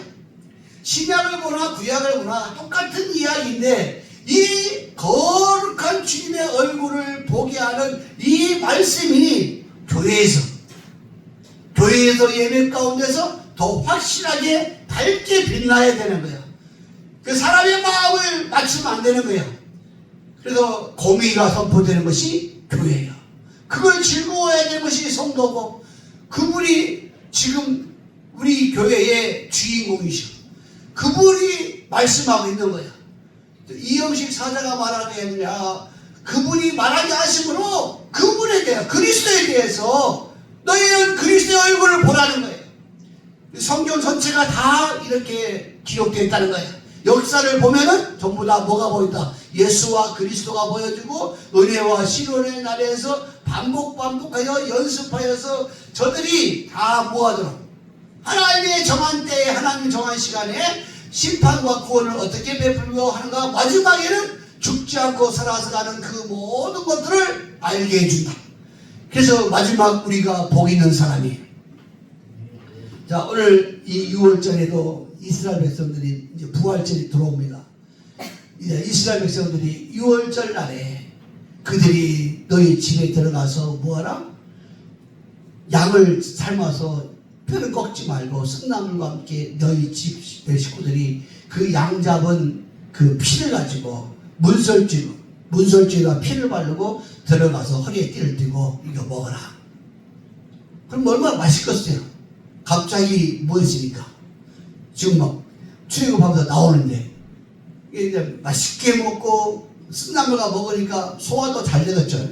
신약을 보나 구약을 보나 똑같은 이야기인데, 이 거룩한 주님의 얼굴을 보게 하는 이 말씀이 교회에서 예배 가운데서 더 확실하게 밝게 빛나야 되는 거야. 그 사람의 마음을 맞추면 안 되는 거야. 그래서 공의가 선포되는 것이 교회예요. 그걸 즐거워해야 되는 것이 성도고, 그분이 지금 우리 교회의 주인공이시고 그분이 말씀하고 있는 거야. 이영식 사자가 말하는 게 그분이 말하게 하심으로 그분에 대해, 그리스도에 대해서 너희는 그리스도의 얼굴을 보라는 거예요. 성경 전체가 다 이렇게 기록되어 있다는 거예요. 역사를 보면은 전부 다 뭐가 보인다? 예수와 그리스도가 보여주고 은혜와 실온의 날에서 반복하여 연습하여서 저들이 다 모아들어 하나님의 정한 때에 하나님 정한 시간에 심판과 구원을 어떻게 베풀고 하는가, 마지막에는 죽지 않고 살아서 가는 그 모든 것들을 알게 해준다. 그래서 마지막 우리가 복 있는 사람이에요. 자, 오늘 이 6월절에도 이스라엘 백성들이 이제 부활절이 들어옵니다. 이제 이스라엘 백성들이 6월절 날에 그들이 너희 집에 들어가서 뭐하라? 양을 삶아서 뼈를 꺾지 말고 승나물과 함께 너희 집 식구들이 그 양 잡은 그 피를 가지고 문설주에다 피를 바르고 들어가서 허리에 띠를 띠고 이거 먹어라. 그럼 얼마나 맛있겠어요? 갑자기 뭐 있으니까 지금 막 출애굽하면서 나오는데 이제 맛있게 먹고 승나물과 먹으니까 소화도 잘 되겠죠.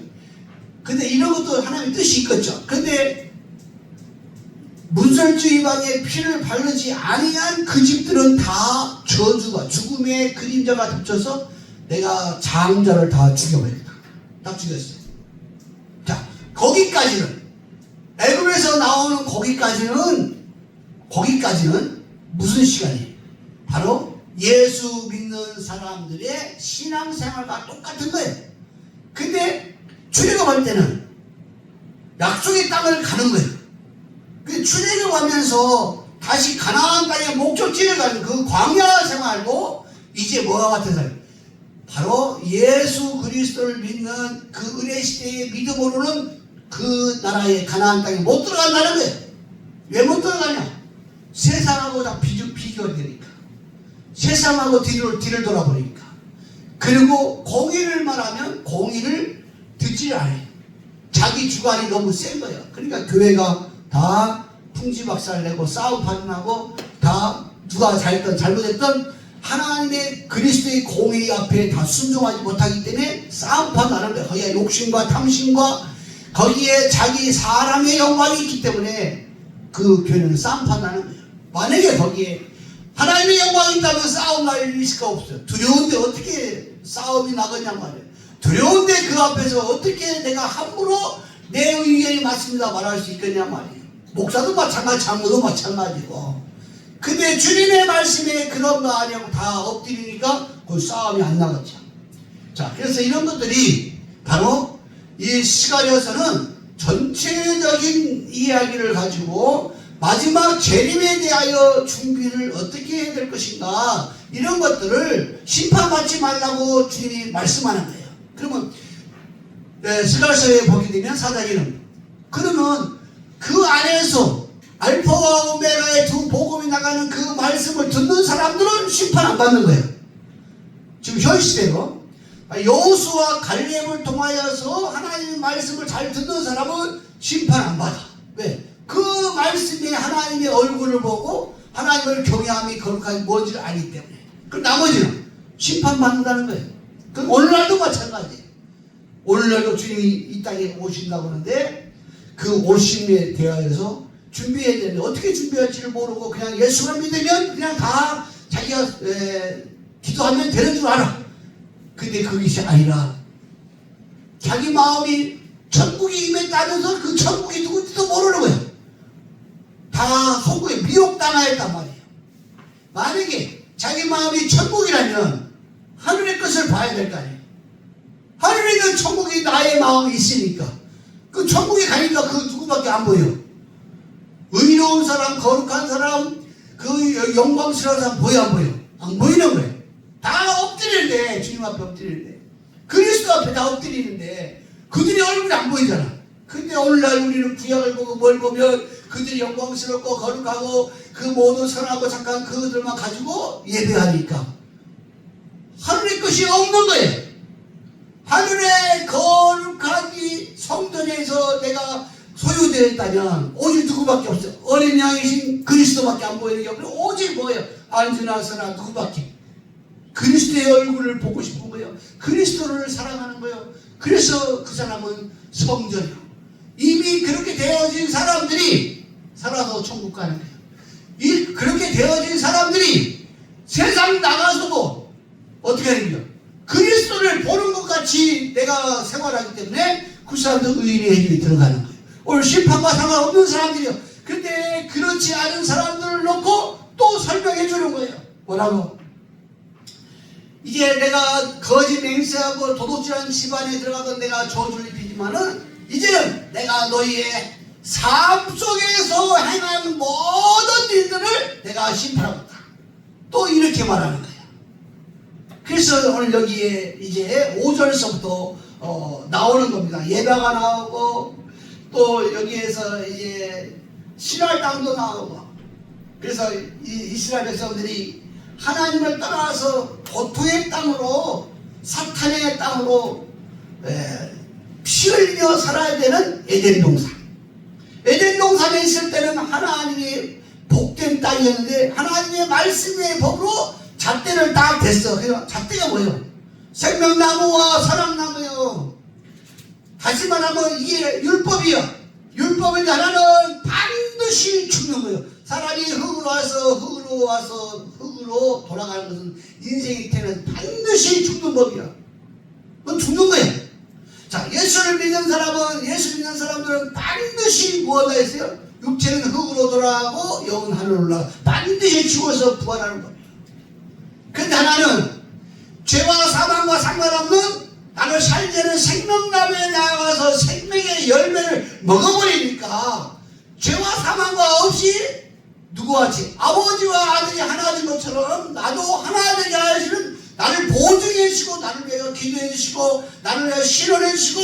근데 이런 것도 하나님의 뜻이 있겠죠. 근데 문설주 이방에 피를 바르지 아니한 그 집들은 다 저주가 죽음의 그림자가 덮쳐서 내가 장자를 다 죽여버렸다. 딱 죽였어요. 자, 거기까지는 애굽에서 나오는 거기까지는 무슨 시간이에요? 바로 예수 믿는 사람들의 신앙생활과 똑같은 거예요. 근데 출애굽할 때는 약속의 땅을 가는 거예요. 그 출애굽하면서 다시 가나안 땅의 목적지를 가는 그 광야 생활도 이제 뭐와 같아서 바로 예수 그리스도를 믿는 그 은혜 시대의 믿음으로는 그 나라의 가나안 땅에 못 들어간다는 거예요. 왜 못 들어가냐? 세상하고 다 비교되니까. 세상하고 뒤를 돌아보니까. 그리고 공의를 말하면 공의를 듣지 않아요. 자기 주관이 너무 센 거예요. 그러니까 교회가 다 풍지박살 내고 싸움판 나고 다 누가 잘했던 잘못했던 하나님의 그리스도의 공의 앞에 다 순종하지 못하기 때문에 싸움판 나는 거예요. 거기에 욕심과 탐심과 거기에 자기 사람의 영광이 있기 때문에 그 교회는 싸움판 나는 거예요. 만약에 거기에 하나님의 영광이 있다면 싸움 날 일이 있을까 없어요. 두려운데 어떻게 싸움이 나겠냐 말이에요. 두려운데 그 앞에서 어떻게 내가 함부로 내 의견이 맞습니다 말할 수 있겠냐 말이에요. 목사도 마찬가지, 장로도 마찬가지고. 근데 주님의 말씀에 그런 거 아니고 다 엎드리니까 그 싸움이 안 나갔죠. 자, 그래서 이런 것들이 바로 이 시가랴서는 전체적인 이야기를 가지고 마지막 재림에 대하여 준비를 어떻게 해야 될 것인가, 이런 것들을 심판받지 말라고 주님이 말씀하는 거예요. 그러면 시가랴서에 보게 되면 사장이는 그러면 그 안에서 알파와 오메가의 두 복음이 나가는 그 말씀을 듣는 사람들은 심판 안 받는 거예요. 지금 현 시대로 여호수아 갈렙을 통하여서 하나님의 말씀을 잘 듣는 사람은 심판 안 받아. 왜? 그 말씀에 하나님의 얼굴을 보고 하나님을 경외함이 거룩함이 뭔지를 알기 때문에. 그럼 나머지는 심판받는다는 거예요. 그럼 오늘날도 마찬가지예요. 오늘날도 주님이 이 땅에 오신다고 하는데 그 오심에 대하여서 준비해야 되는데 어떻게 준비할지를 모르고 그냥 예수를 믿으면 그냥 다 자기가 기도하면 되는 줄 알아. 근데 그것이 아니라 자기 마음이 천국이 임했다면서 그 천국이 누군지도 모르는 거예요. 다 속구에 미혹당하였단 말이에요. 만약에 자기 마음이 천국이라면 하늘의 것을 봐야 될 거 아니에요. 하늘에 있는 천국이 나의 마음이 있으니까 그 천국에 가니까 그 누구밖에 안 보여. 의로운 사람, 거룩한 사람, 그 영광스러운 사람 보여 안 보여? 안 보이는 거예요. 다 엎드리는데, 주님 앞에 엎드리는데, 그리스도 앞에 다 엎드리는데 그들이 얼굴이 안 보이잖아. 근데 오늘날 우리는 구약을 보고 뭘 보면 그들이 영광스럽고 거룩하고 그 모든 선하고 착한 그들만 가지고 예배하니까 하늘의 것이 없는 거예요. 하늘의 거룩한 이 성전에서 내가 소유되었다면 오직 누구밖에 없어요. 어린 양이신 그리스도밖에 안 보이는 게 없고 오직 뭐예요? 안주나 서나 누구밖에. 그리스도의 얼굴을 보고 싶은 거예요. 그리스도를 사랑하는 거예요. 그래서 그 사람은 성전이요. 이미 그렇게 되어진 사람들이 살아서 천국 가는 거예요. 그렇게 되어진 사람들이 세상 나가서도 어떻게 하는 거야? 그리스도를 보는 것 같이 내가 생활하기 때문에 그 사람도 의인의 해중에 들어가는 거예요. 오늘 심판과 상관없는 사람들이요. 근데 그렇지 않은 사람들을 놓고 또 설명해 주는 거예요. 뭐라고? 이제 내가 거짓 맹세하고 도둑질한 집안에 들어가던 내가 저주를 입히지만은 이제는 내가 너희의 삶 속에서 행한 모든 일들을 내가 심판하겠다. 또 이렇게 말하는 거예요. 그래서 오늘 여기에 이제 5절서부터 나오는 겁니다. 예배가 나오고 또 여기에서 이제 신할 땅도 나오고 그래서 이스라엘 백성들이 하나님을 떠나서 고통의 땅으로 사탄의 땅으로 피 흘려 살아야 되는 에덴 동산. 에덴 동산에 있을 때는 하나님이 복된 땅이었는데 하나님의 말씀의 법으로 잣대를 딱 댔어. 그래서 잣대가 뭐예요? 생명나무와 사랑나무요. 다시 말하면 이게 율법이야. 율법인데 하나는 반드시 죽는 거예요. 사람이 흙으로 와서 흙으로 돌아가는 것은 인생의 태는 반드시 죽는 법이야. 그건 죽는 거야. 자, 예수 믿는 사람들은 반드시 무엇을 했어요? 육체는 흙으로 돌아가고 영은 하늘로 올라가. 반드시 죽어서 부활하는 겁니다. 근데 하나는 죄와 사망과 상관없는 나를 살자는 생명나무에 나아가서 생명의 열매를 먹어버리니까 죄와 사망과 없이 누구와 같이 아버지와 아들이 하나 된 것처럼 나도 하나 되게 하시는 나를 보증해 주시고 나를 위해 기도해 주시고 나를 위해 신원해 주시고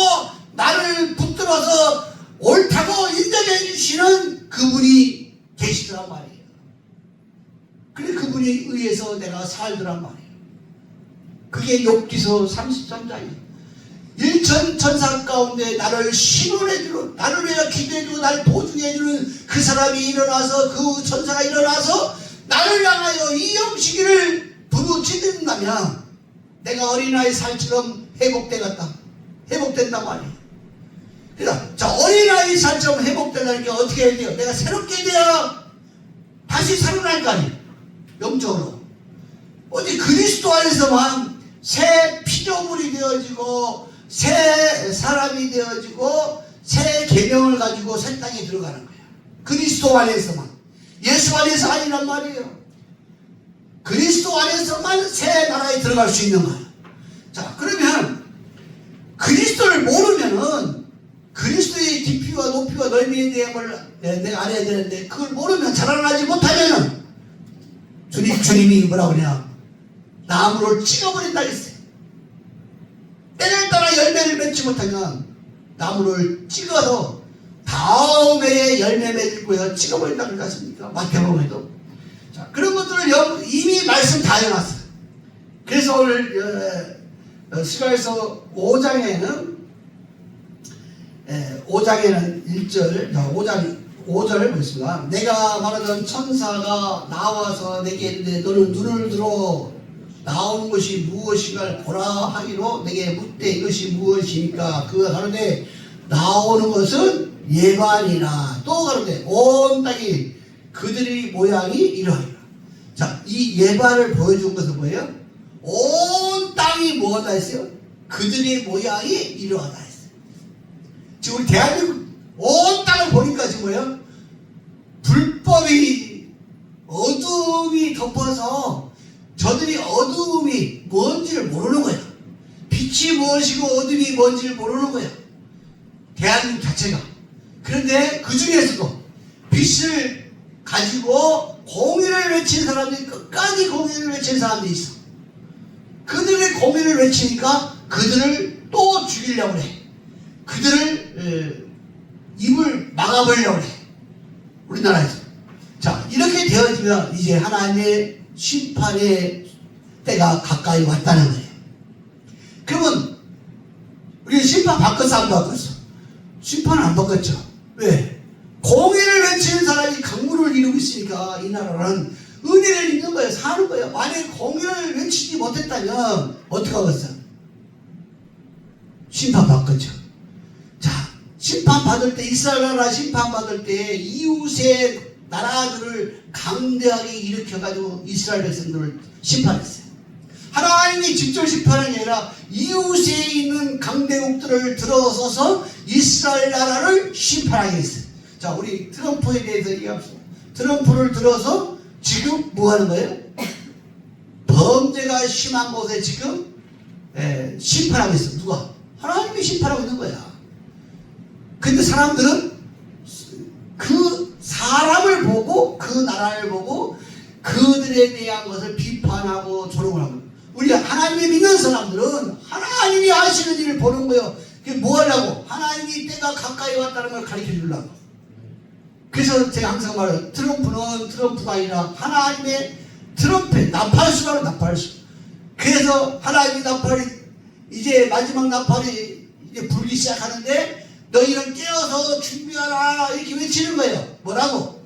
나를 붙들어서 옳다고 인정해 주시는 그분이 계시더란 말이에요. 그래 그분에 의해서 내가 살더란 말이에요. 그게 욥기서 33장이에요. 일천 천사 가운데 나를 신원해주는 나를 위해 기도해주고 나를 보증해주는 그 사람이 일어나서 그 천사가 일어나서 나를 향하여 이 영시기를 부르짖는다면 내가 어린아이 살처럼 회복된단 말이에요. 그러니까 자, 어린아이 살처럼 회복된다는 게 어떻게 해야 돼요? 내가 새롭게 돼야 다시 살아날 거 아니에요. 영적으로 어디 그리스도 안에서만 새 피조물이 되어지고 새 사람이 되어지고 새 계명을 가지고 새 땅에 들어가는 거예요. 그리스도 안에서만. 예수 안에서 아니란 말이에요. 그리스도 안에서만 새 나라에 들어갈 수 있는 거예요. 자, 그러면 그리스도를 모르면은 그리스도의 깊이와 높이와 넓이에 대함을 내가 알아야 되는데 그걸 모르면 자라나지 못하면은 주님이 뭐라고 그러냐? 나무를 찍어버린다 했어요. 때를 따라 열매를 맺지 못하면 나무를 찍어서 다음 해에 열매 맺을 거예요. 찍어버린다 그러지 않습니까? 마태복음에도. 자, 그런 것들을 이미 말씀 다 해놨어요. 그래서 오늘 스가랴서 5장에는 5절 보겠습니다. 내가 말하던 천사가 나와서 내게 이르되 너는 눈을 들어 나오는 것이 무엇인가를 보라 하기로 내게 묻되 이것이 무엇이니까 그가 가로되 나오는 것은 예반이라 또 가로되 온 땅이 그들의 모양이 이러하리라. 자, 이 예반을 보여준 것은 뭐예요? 온 땅이 뭐하다 했어요? 그들의 모양이 이러하다 했어요. 지금 우리 대한민국 온 땅을 보니까 지금 뭐예요? 불법이 어둠이 덮어서 저들이 어둠이 뭔지를 모르는 거야. 빛이 무엇이고 어둠이 뭔지를 모르는 거야. 대한민국 자체가. 그런데 그 중에서도 빛을 가지고 공의를 외치는 사람들이 끝까지 공의를 외치는 사람들이 있어. 그들의 공의를 외치니까 그들을 또 죽이려고 해. 그들을 입을 막아버리려고 해. 우리나라에서. 자, 이렇게 되어지면 이제 하나님의 심판의 때가 가까이 왔다는 거예요. 그러면 우리 심판 바꿨어 안 바꿨어? 심판은 안 바꿨죠. 왜? 공의를 외치는 사람이 강물을 이루고 있으니까 이 나라는 은혜를 입는 거예요. 사는 거예요. 만약에 공의를 외치지 못했다면 어떻게 하겠어요? 심판 바꿨죠. 자, 심판 받을 때 이스라엘 나라 심판 받을 때 이웃의 나라들을 강대하게 일으켜가지고 이스라엘 백성들을 심판했어요. 하나님이 직접 심판한 게 아니라 이웃에 있는 강대국들을 들어서서 이스라엘 나라를 심판하게 했어요. 자, 우리 트럼프에 대해서 얘기합시다. 트럼프를 들어서 지금 뭐 하는 거예요? 범죄가 심한 곳에 지금 심판하고 있어. 누가? 하나님이 심판하고 있는 거야. 근데 사람들은 그 사람을 보고 그 나라를 보고 그들에 대한 것을 비판하고 조롱을 하고, 우리 하나님을 믿는 사람들은 하나님이 하시는 일을 보는 거예요. 그게 뭐 하려고? 하나님이 때가 가까이 왔다는 걸 가르쳐 주려고. 그래서 제가 항상 말해요. 트럼프는 트럼프가 아니라 하나님의 트럼펫, 나팔수라고, 나팔수. 그래서 하나님의 나팔이 이제 마지막 나팔이 이제 불기 시작하는데 너희는 깨어서 준비하라 이렇게 외치는 거예요. 뭐라고?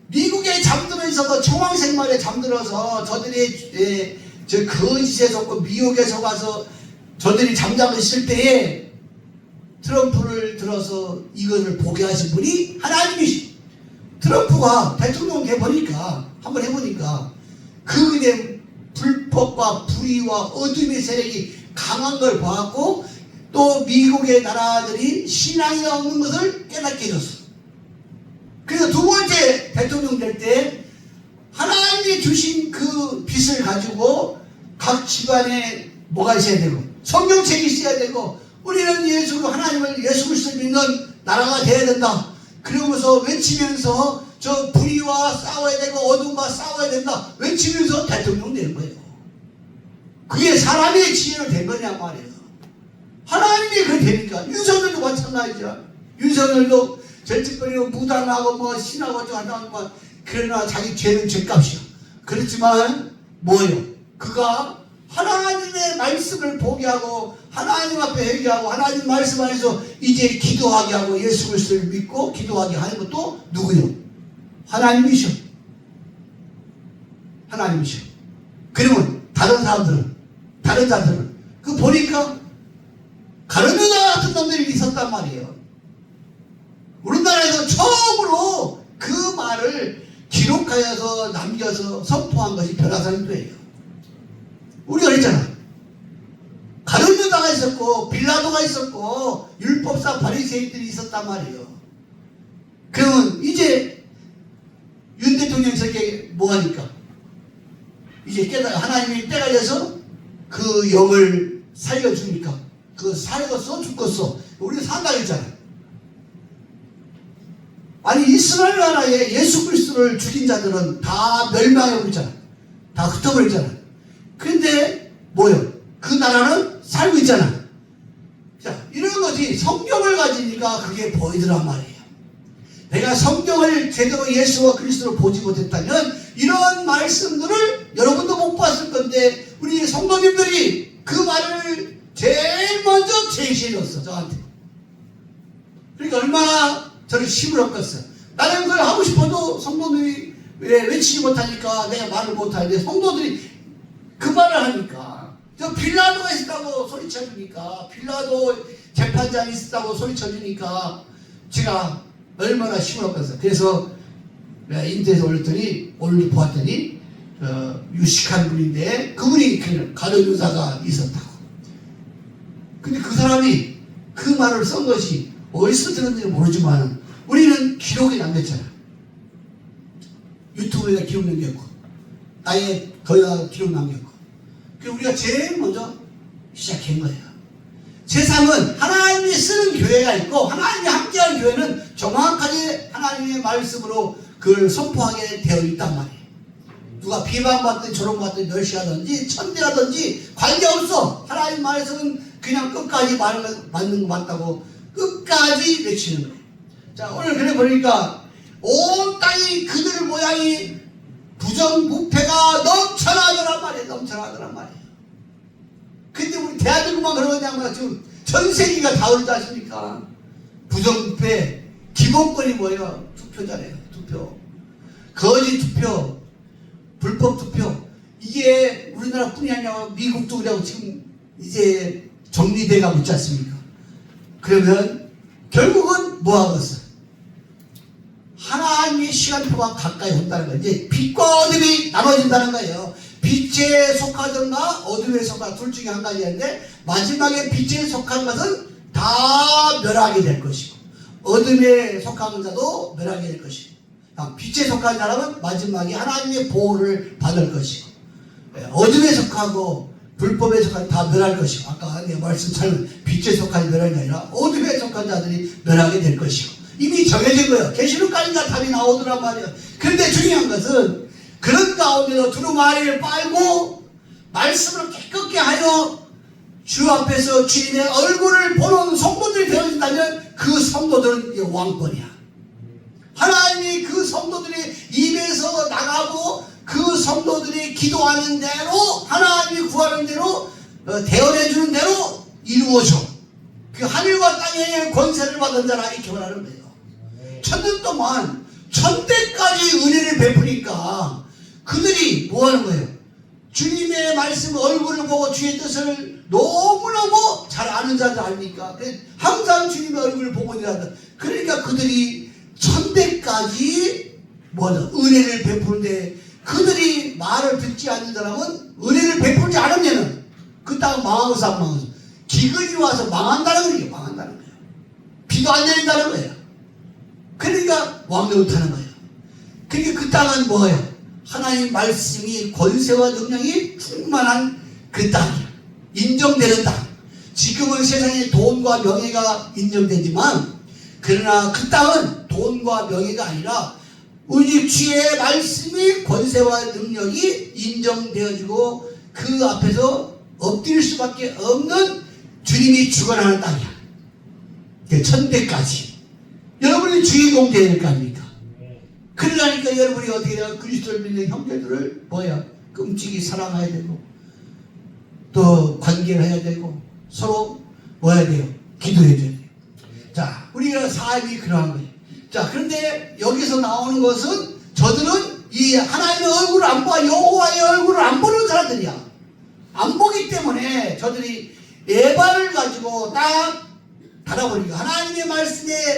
미국에 잠들어 있어서 청황생말에 잠들어서 저들이 저 거짓에 속고 미혹에 속아서 저들이 잠자고 있을 때에 트럼프를 들어서 이것을 보게 하신 분이 하나님이시. 트럼프가 대통령 돼보니까 한번 해보니까 그의 불법과 불의와 어둠의 세력이 강한 걸 봐갖고 또 미국의 나라들이 신앙이 없는 것을 깨닫게 해줬어. 그래서 두 번째 대통령 될 때 하나님이 주신 그 빛을 가지고 각 집안에 뭐가 있어야 되고 성경책이 있어야 되고 우리는 예수로 하나님을 예수 그리스도 믿는 나라가 되어야 된다. 그러면서 외치면서 저 불의와 싸워야 되고 어둠과 싸워야 된다 외치면서 대통령 되는 거예요. 그게 사람의 지혜로 된 거냐 말이에요. 하나님이 그렇게 되니까. 윤석열도 마찬가지죠. 윤석열도 절직거리고 무당하고 뭐 신하고 어쩌고 뭐 그러나 자기 죄는 죄값이야. 그렇지만 뭐예요? 그가 하나님의 말씀을 보게 하고 하나님 앞에 회개하고 하나님 말씀 안에서 이제 기도하게 하고 예수 그리스도를 믿고 기도하게 하는 것도 누구요? 하나님이셔. 하나님이셔. 그러면 다른 사람들은 그 보니까 가룟유다 같은 놈들이 있었단 말이에요. 우리나라에서 처음으로 그 말을 기록하여서 남겨서 선포한 것이 변화산도예요. 우리가 그랬잖아. 가룟유다가 있었고 빌라도가 있었고 율법사 바리새인들이 있었단 말이에요. 그러면 이제 윤 대통령이 저렇게 뭐하니까 이제 깨달아 하나님이 때가 돼서 그 영을 살려주니까 그 살겠어 죽겠어 우리가 산다 했잖아. 아니 이스라엘 나라에 예수 그리스도를 죽인 자들은 다 멸망해버렸잖아. 다 흩어버렸잖아. 근데 뭐요? 그 나라는 살고 있잖아. 자, 이런 거지. 성경을 가지니까 그게 보이더란 말이에요. 내가 성경을 제대로 예수와 그리스도를 보지 못했다면 이런 말씀들을 여러분도 못 봤을 건데 우리 성도님들이 그 말을 제일 먼저 제시해줬어 저한테. 그러니까 얼마나 저를 힘을 얻겠어요. 나는 그걸 하고 싶어도 성도들이 외치지 못하니까 내가 말을 못하는데 성도들이 그 말을 하니까 저 빌라도가 있다고 소리쳐주니까 빌라도 재판장이 있다고 소리쳐주니까 제가 얼마나 힘을 얻겠어요. 그래서 인터넷에 올렸더니 오늘 보았더니 유식한 분인데 그분이 가룟유다가 있었다고. 근데 그 사람이 그 말을 쓴 것이 어디서 들었는지 모르지만 우리는 기록이 남겼잖아. 유튜브에다 기록 남겼고 아예 거기다 기록 남겼고. 그래서 우리가 제일 먼저 시작한 거예요. 세상은 하나님이 쓰는 교회가 있고 하나님이 함께하는 교회는 정확하게 하나님의 말씀으로 그걸 선포하게 되어 있단 말이에요. 누가 비방받든지 조롱받든지 멸시하든지 천대하든지 관계없어. 하나님 말씀은 그냥 끝까지 맞는 거 맞다고 끝까지 외치는 거예요. 자, 오늘 그래 보니까 온 땅이 그들 모양이 부정부패가 넘쳐나더란 말이에요. 넘쳐나더란 말이에요. 근데 우리 대한민국만 그러냐 말이야. 지금 전 세계가 다 그러지 않습니까? 부정부패 기본권이 뭐예요? 투표잖아요. 투표. 거짓 투표, 불법 투표. 이게 우리나라뿐이 아니라 미국도 그래고 지금 이제 정리돼가고 있지 않습니까? 그러면 결국은 뭐 하겠어? 하나님이 하나님의 시간표가 가까이 온다는 거예요. 이제 빛과 어둠이 나눠진다는 거예요. 빛에 속하든가 어둠에 속하든 둘 중에 한 가지인데 마지막에 빛에 속한 것은 다 멸하게 될 것이고 어둠에 속한 자도 멸하게 될 것이고 빛에 속한 사람은 마지막에 하나님의 보호를 받을 것이고 어둠에 속하고 불법에 속한 다 멸할 것이고 아까 내가 말씀처럼 빛에 속한 멸하는 게 아니라 어둠에 속한 자들이 멸하게 될 것이고 이미 정해진 거예요. 계시록까지 다 답이 나오더란 말이에요. 그런데 중요한 것은 그런 가운데도 두루마리를 빨고 말씀을 깨끗게 하여 주 앞에서 주님의 얼굴을 보는 성도들이 되어진다면 그 성도들은 이제 왕권이야. 하나님이 그 성도들이 입에서 나가고 그 성도들이 기도하는 대로 하나님이 구하는 대로 대언해주는 대로 이루어져. 그 하늘과 땅의 권세를 받은 자라 이렇게 말하는 거예요. 천년 동안 천대까지 은혜를 베푸니까 그들이 뭐 하는 거예요? 주님의 말씀 얼굴을 보고 주의 뜻을 너무너무 잘 아는 자들 아닙니까? 항상 주님의 얼굴을 보고 있는 자들. 그러니까 그들이 천대까지 뭐하죠? 은혜를 베푸는데 그들이 말을 듣지 않는 사람은 은혜를 베풀지 않으면은 그 땅은 망하고서 안 망하고서 기근이 와서 망한다는 거예요. 망한다는 거예요. 비도 안 내린다는 거예요. 그러니까 왕노릇 하는 거예요. 그러니까 그 땅은 뭐예요? 하나님 말씀이 권세와 능력이 충만한 그 땅이야. 인정되는 땅. 지금은 세상에 돈과 명예가 인정되지만 그러나 그 땅은 돈과 명예가 아니라 오직 주의 말씀이 권세와 능력이 인정되어지고 그 앞에서 엎드릴 수밖에 없는 주님이 주관하는 땅이야. 천대까지. 여러분이 주인공 되어야 될 거 아닙니까? 그러니까 여러분이 어떻게 해야 그리스도를 믿는 형제들을 뭐야? 끔찍이 사랑해야 되고 또 관계를 해야 되고 서로 뭐 해야 돼요? 기도해야 돼요. 자, 우리가 삶이 그러한 거예요. 자, 그런데 여기서 나오는 것은 저들은 이 하나님의 얼굴을 안 봐, 여호와의 얼굴을 안 보는 사람들이야. 안 보기 때문에 저들이 예발을 가지고 딱 달아버리니까 하나님의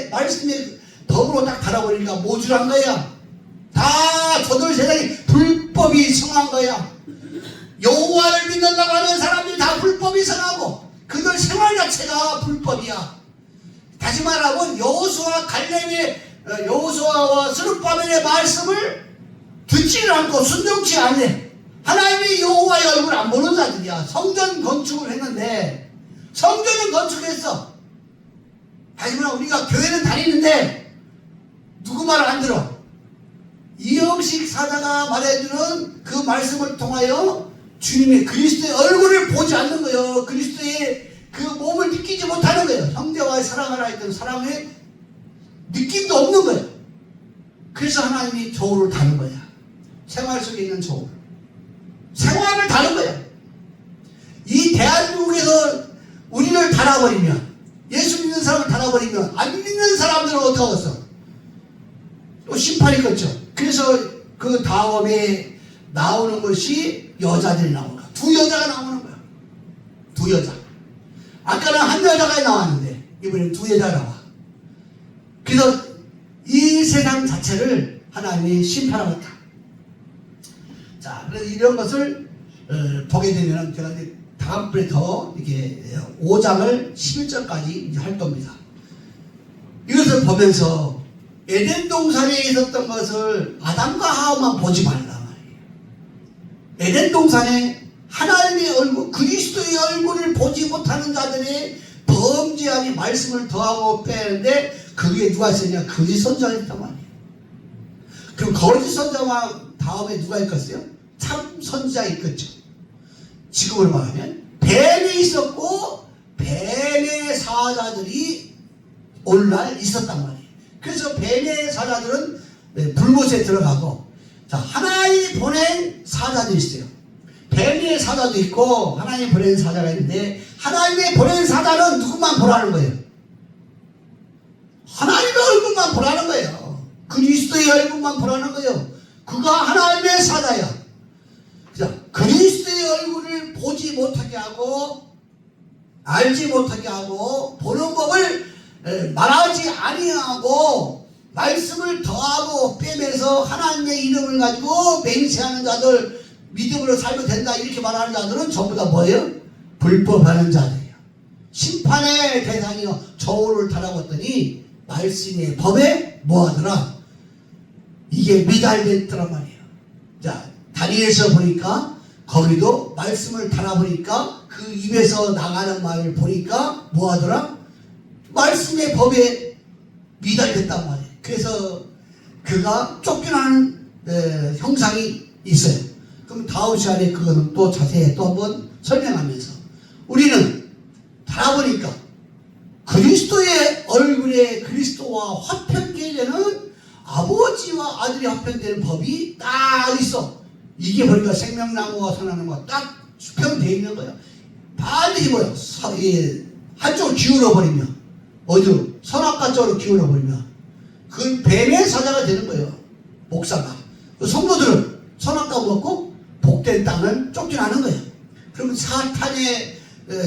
말씀에 덕으로 딱 달아버리니까 모질한 거야. 다 저들 세상에 불법이 성한 거야. 여호와를 믿는다고 하는 사람들이 다 불법이 성하고 그들 생활 자체가 불법이야. 다시 말하면 여호수아와 스룹바벨의 말씀을 듣지를 않고 순종치 않네. 하나님이 여호와의 얼굴을 안 보는 자들이야. 성전 건축을 했는데 성전은 건축했어. 다시 말하면 우리가 교회는 다니는데 누구 말을 안 들어. 이영식 사자가 말해주는 그 말씀을 통하여 주님의 그리스도의 얼굴을 보지 않는 거예요. 그리스도의 그 몸을 느끼지 못하는 거예요. 형제와의 사랑을 하였던 사랑의 느낌도 없는 거예요. 그래서 하나님이 저울을 다는 거야. 생활 속에 있는 저울. 생활을 다는 거야. 이 대한민국에서 우리를 달아버리면 예수 믿는 사람을 달아버리면 안 믿는 사람들은 어떻게 하겠어? 또 심판이 있겠죠. 그래서 그 다음에 나오는 것이 여자들이 나오는 거야. 두 여자가 나오는 거야. 두 여자. 아까는 한 여자가 나왔는데 이번엔 두 여자가 나와. 그래서 이 세상 자체를 하나님이 심판하고 있다. 자, 그래서 이런 것을 보게 되면 제가 이제 다음번에 더 이렇게 5장을 11절까지 이제 할 겁니다. 이것을 보면서 에덴 동산에 있었던 것을 아담과 하와만 보지 말라 말이에요. 에덴 동산에 하나님의 얼굴, 그리스도의 얼굴을 보지 못하는 자들이 범죄하니 말씀을 더하고 빼는데 그 위에 누가 있었냐? 거짓 선지자가 있단 말이에요. 그럼 거짓 선지자 다음에 누가 있겠어요? 참 선지자가 있겠죠. 지금으로 말하면 뱀이 있었고 뱀의 사자들이 오늘날 있었단 말이에요. 그래서 뱀의 사자들은 불못에 들어가고, 자, 하나님이 보낸 사자도 있어요. 뱀의 사자도 있고 하나님이 보낸 사자가 있는데 하나님이 보낸 사자는 누구만 보라는 거예요? 하나님의 얼굴만 보라는 거예요. 그리스도의 얼굴만 보라는 거예요. 그가 하나님의 사자야. 자, 그리스도의 얼굴을 보지 못하게 하고 알지 못하게 하고 보는 법을 말하지 아니하고 말씀을 더하고 빼면서 하나님의 이름을 가지고 맹세하는 자들, 믿음으로 살면 된다 이렇게 말하는 자들은 전부 다 뭐예요? 불법하는 자들이에요. 심판의 대상이요 저울을 달아봤더니 말씀의 법에 뭐하더라? 이게 미달됐더란 말이에요. 자, 다니엘서 보니까 거기도 말씀을 달아보니까 그 입에서 나가는 말을 보니까 뭐하더라? 말씀의 법에 미달됐단 말이에요. 그래서 그가 쫓겨나는 형상이 있어요. 그럼 다음 시간에 그거는 또 자세히 또 한번 설명하면서 우리는 달아보니까 그리스도의 얼굴에 그리스도와 화평케 되는 아버지와 아들이 화평되는 법이 딱 있어. 이게 보니까 생명나무와 선악나무가 딱 수평되어 있는 거야. 반드시 뭐야? 한쪽으로 기울어 버리면 어디로? 선악과 쪽으로 기울어 버리면 그건 뱀의 사자가 되는 거예요. 목사가. 성도들은 선악과 먹고 복된 땅을 쫓겨나는 거예요. 그러면 사탄의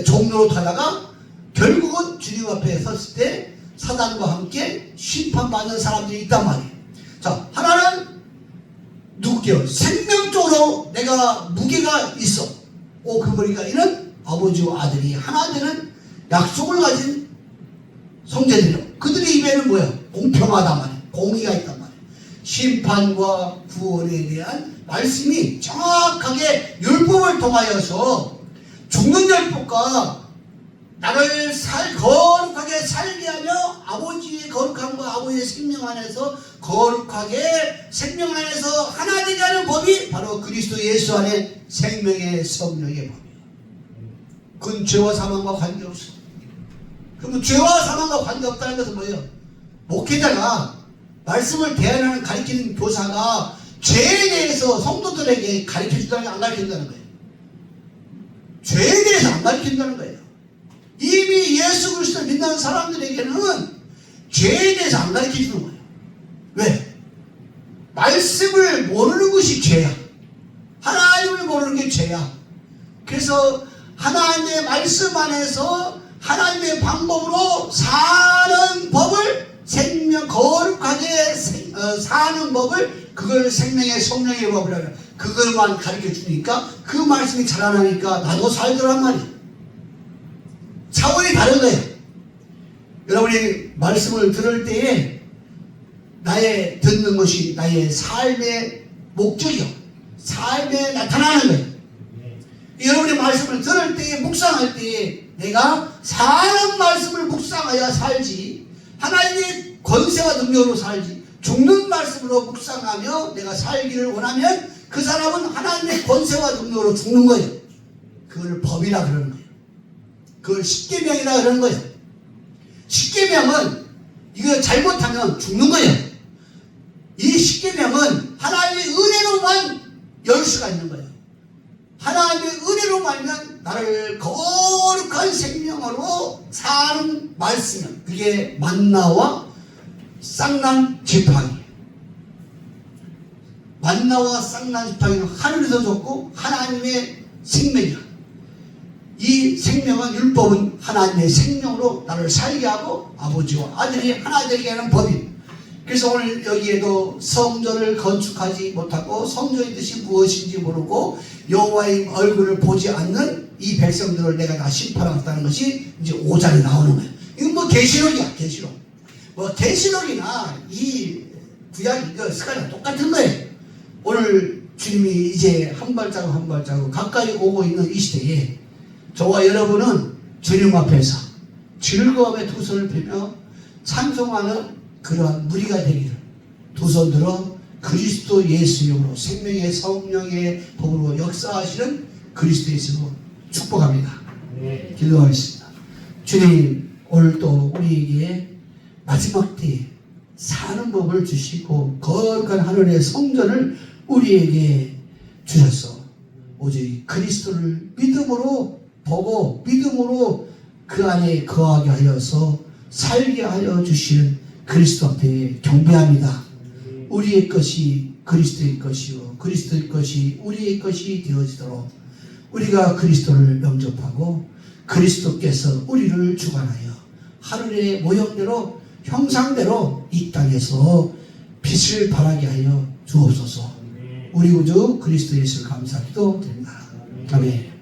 종로로 타다가 결국은 주님 앞에 섰을 때 사단과 함께 심판받는 사람들이 있단 말이에요. 자, 하나는 누구게요? 생명적으로 내가 무게가 있어. 그 보니까 이는 아버지와 아들이 하나 되는 약속을 가진 성제들이요. 그들의 입에는 뭐야? 공평하단 말이에요. 공의가 있단 말이에요. 심판과 구원에 대한 말씀이 정확하게 율법을 통하여서 죽는 율법과 나를 거룩하게 살게 하며 아버지의 거룩함과 아버지의 생명 안에서 거룩하게 생명 안에서 하나 되게 하는 법이 바로 그리스도 예수 안에 생명의 성령의 법이에요. 그건 죄와 사망과 관계없어. 그러면 죄와 사망과 관계없다는 것은 뭐예요? 목회자가 말씀을 대하는 가르치는 교사가 죄에 대해서 성도들에게 가르쳐준다는 게 안 가르친다는 거예요. 죄에 대해서 안 가르친다는 거예요. 이미 예수 그리스도를 믿는 사람들에게는 죄에 대해서 안 가르쳐주는 거예요. 왜? 말씀을 모르는 것이 죄야. 하나님을 모르는 게 죄야. 그래서 하나님의 말씀 안에서 하나님의 방법으로 사는 법을 거룩하게 사는 법을 그걸 생명의 성령의 법이라고 해요. 그걸만 가르쳐 주니까 그 말씀이 자라나니까 나도 살더란 말이에요. 차원이 다른 거예요. 여러분이 말씀을 들을 때에 나의 듣는 것이 나의 삶의 목적이요. 삶에 나타나는 거예요. 여러분이 말씀을 들을 때에 묵상할 때에 내가 사는 말씀을 묵상하여 살지 하나님의 권세와 능력으로 살지 죽는 말씀으로 묵상하며 내가 살기를 원하면 그 사람은 하나님의 권세와 능력으로 죽는 거예요. 그걸 법이라 그러는 거예요. 그걸 십계명이라 그러는 거예요. 십계명은 이거 잘못하면 죽는 거예요. 이 십계명은 하나님의 은혜로만 열 수가 있는 거예요. 하나님의 은혜로 말면 나를 거룩한 생명으로 사는 말씀이요. 그게 만나와 쌍난 지팡이. 만나와 쌍난 지팡이는 하늘에서 줬고 하나님의 생명이야. 이 생명은 율법은 하나님의 생명으로 나를 살게 하고 아버지와 아들이 하나 되게 하는 법입니다. 그래서 오늘 여기에도 성전을 건축하지 못하고 성전의 뜻이 무엇인지 모르고 여호와의 얼굴을 보지 않는 이 백성들을 내가 다 심판하겠다는 것이 이제 5장에 나오는 거예요. 이건 뭐 계시록이야. 계시록. 뭐 계시록이나 이 구약 이거 습관이 똑같은 거예요. 오늘 주님이 이제 한 발자국 한 발자국 가까이 오고 있는 이 시대에 저와 여러분은 주님 앞에서 즐거움의 두 손을 펴며 찬송하는 그러한 무리가 되기를 두 손 들어 그리스도 예수 이름으로 생명의 성령의 법으로 역사하시는 그리스도 예수로 축복합니다. 네. 기도하겠습니다. 주님, 오늘 또 우리에게 마지막 때에 사는 법을 주시고 거룩한 하늘의 성전을 우리에게 주셨어. 오직 그리스도를 믿음으로 보고 믿음으로 그 안에 거하게 하여서 살게 하여 주시는 그리스도 앞에 경배합니다. 우리의 것이 그리스도의 것이요 그리스도의 것이 우리의 것이 되어지도록 우리가 그리스도를 영접하고 그리스도께서 우리를 주관하여 하늘의 모형대로 형상대로 이 땅에서 빛을 발하게 하여 주옵소서. 아멘. 우리 구주 그리스도 예수를 감사하기도 드립니다. 아멘.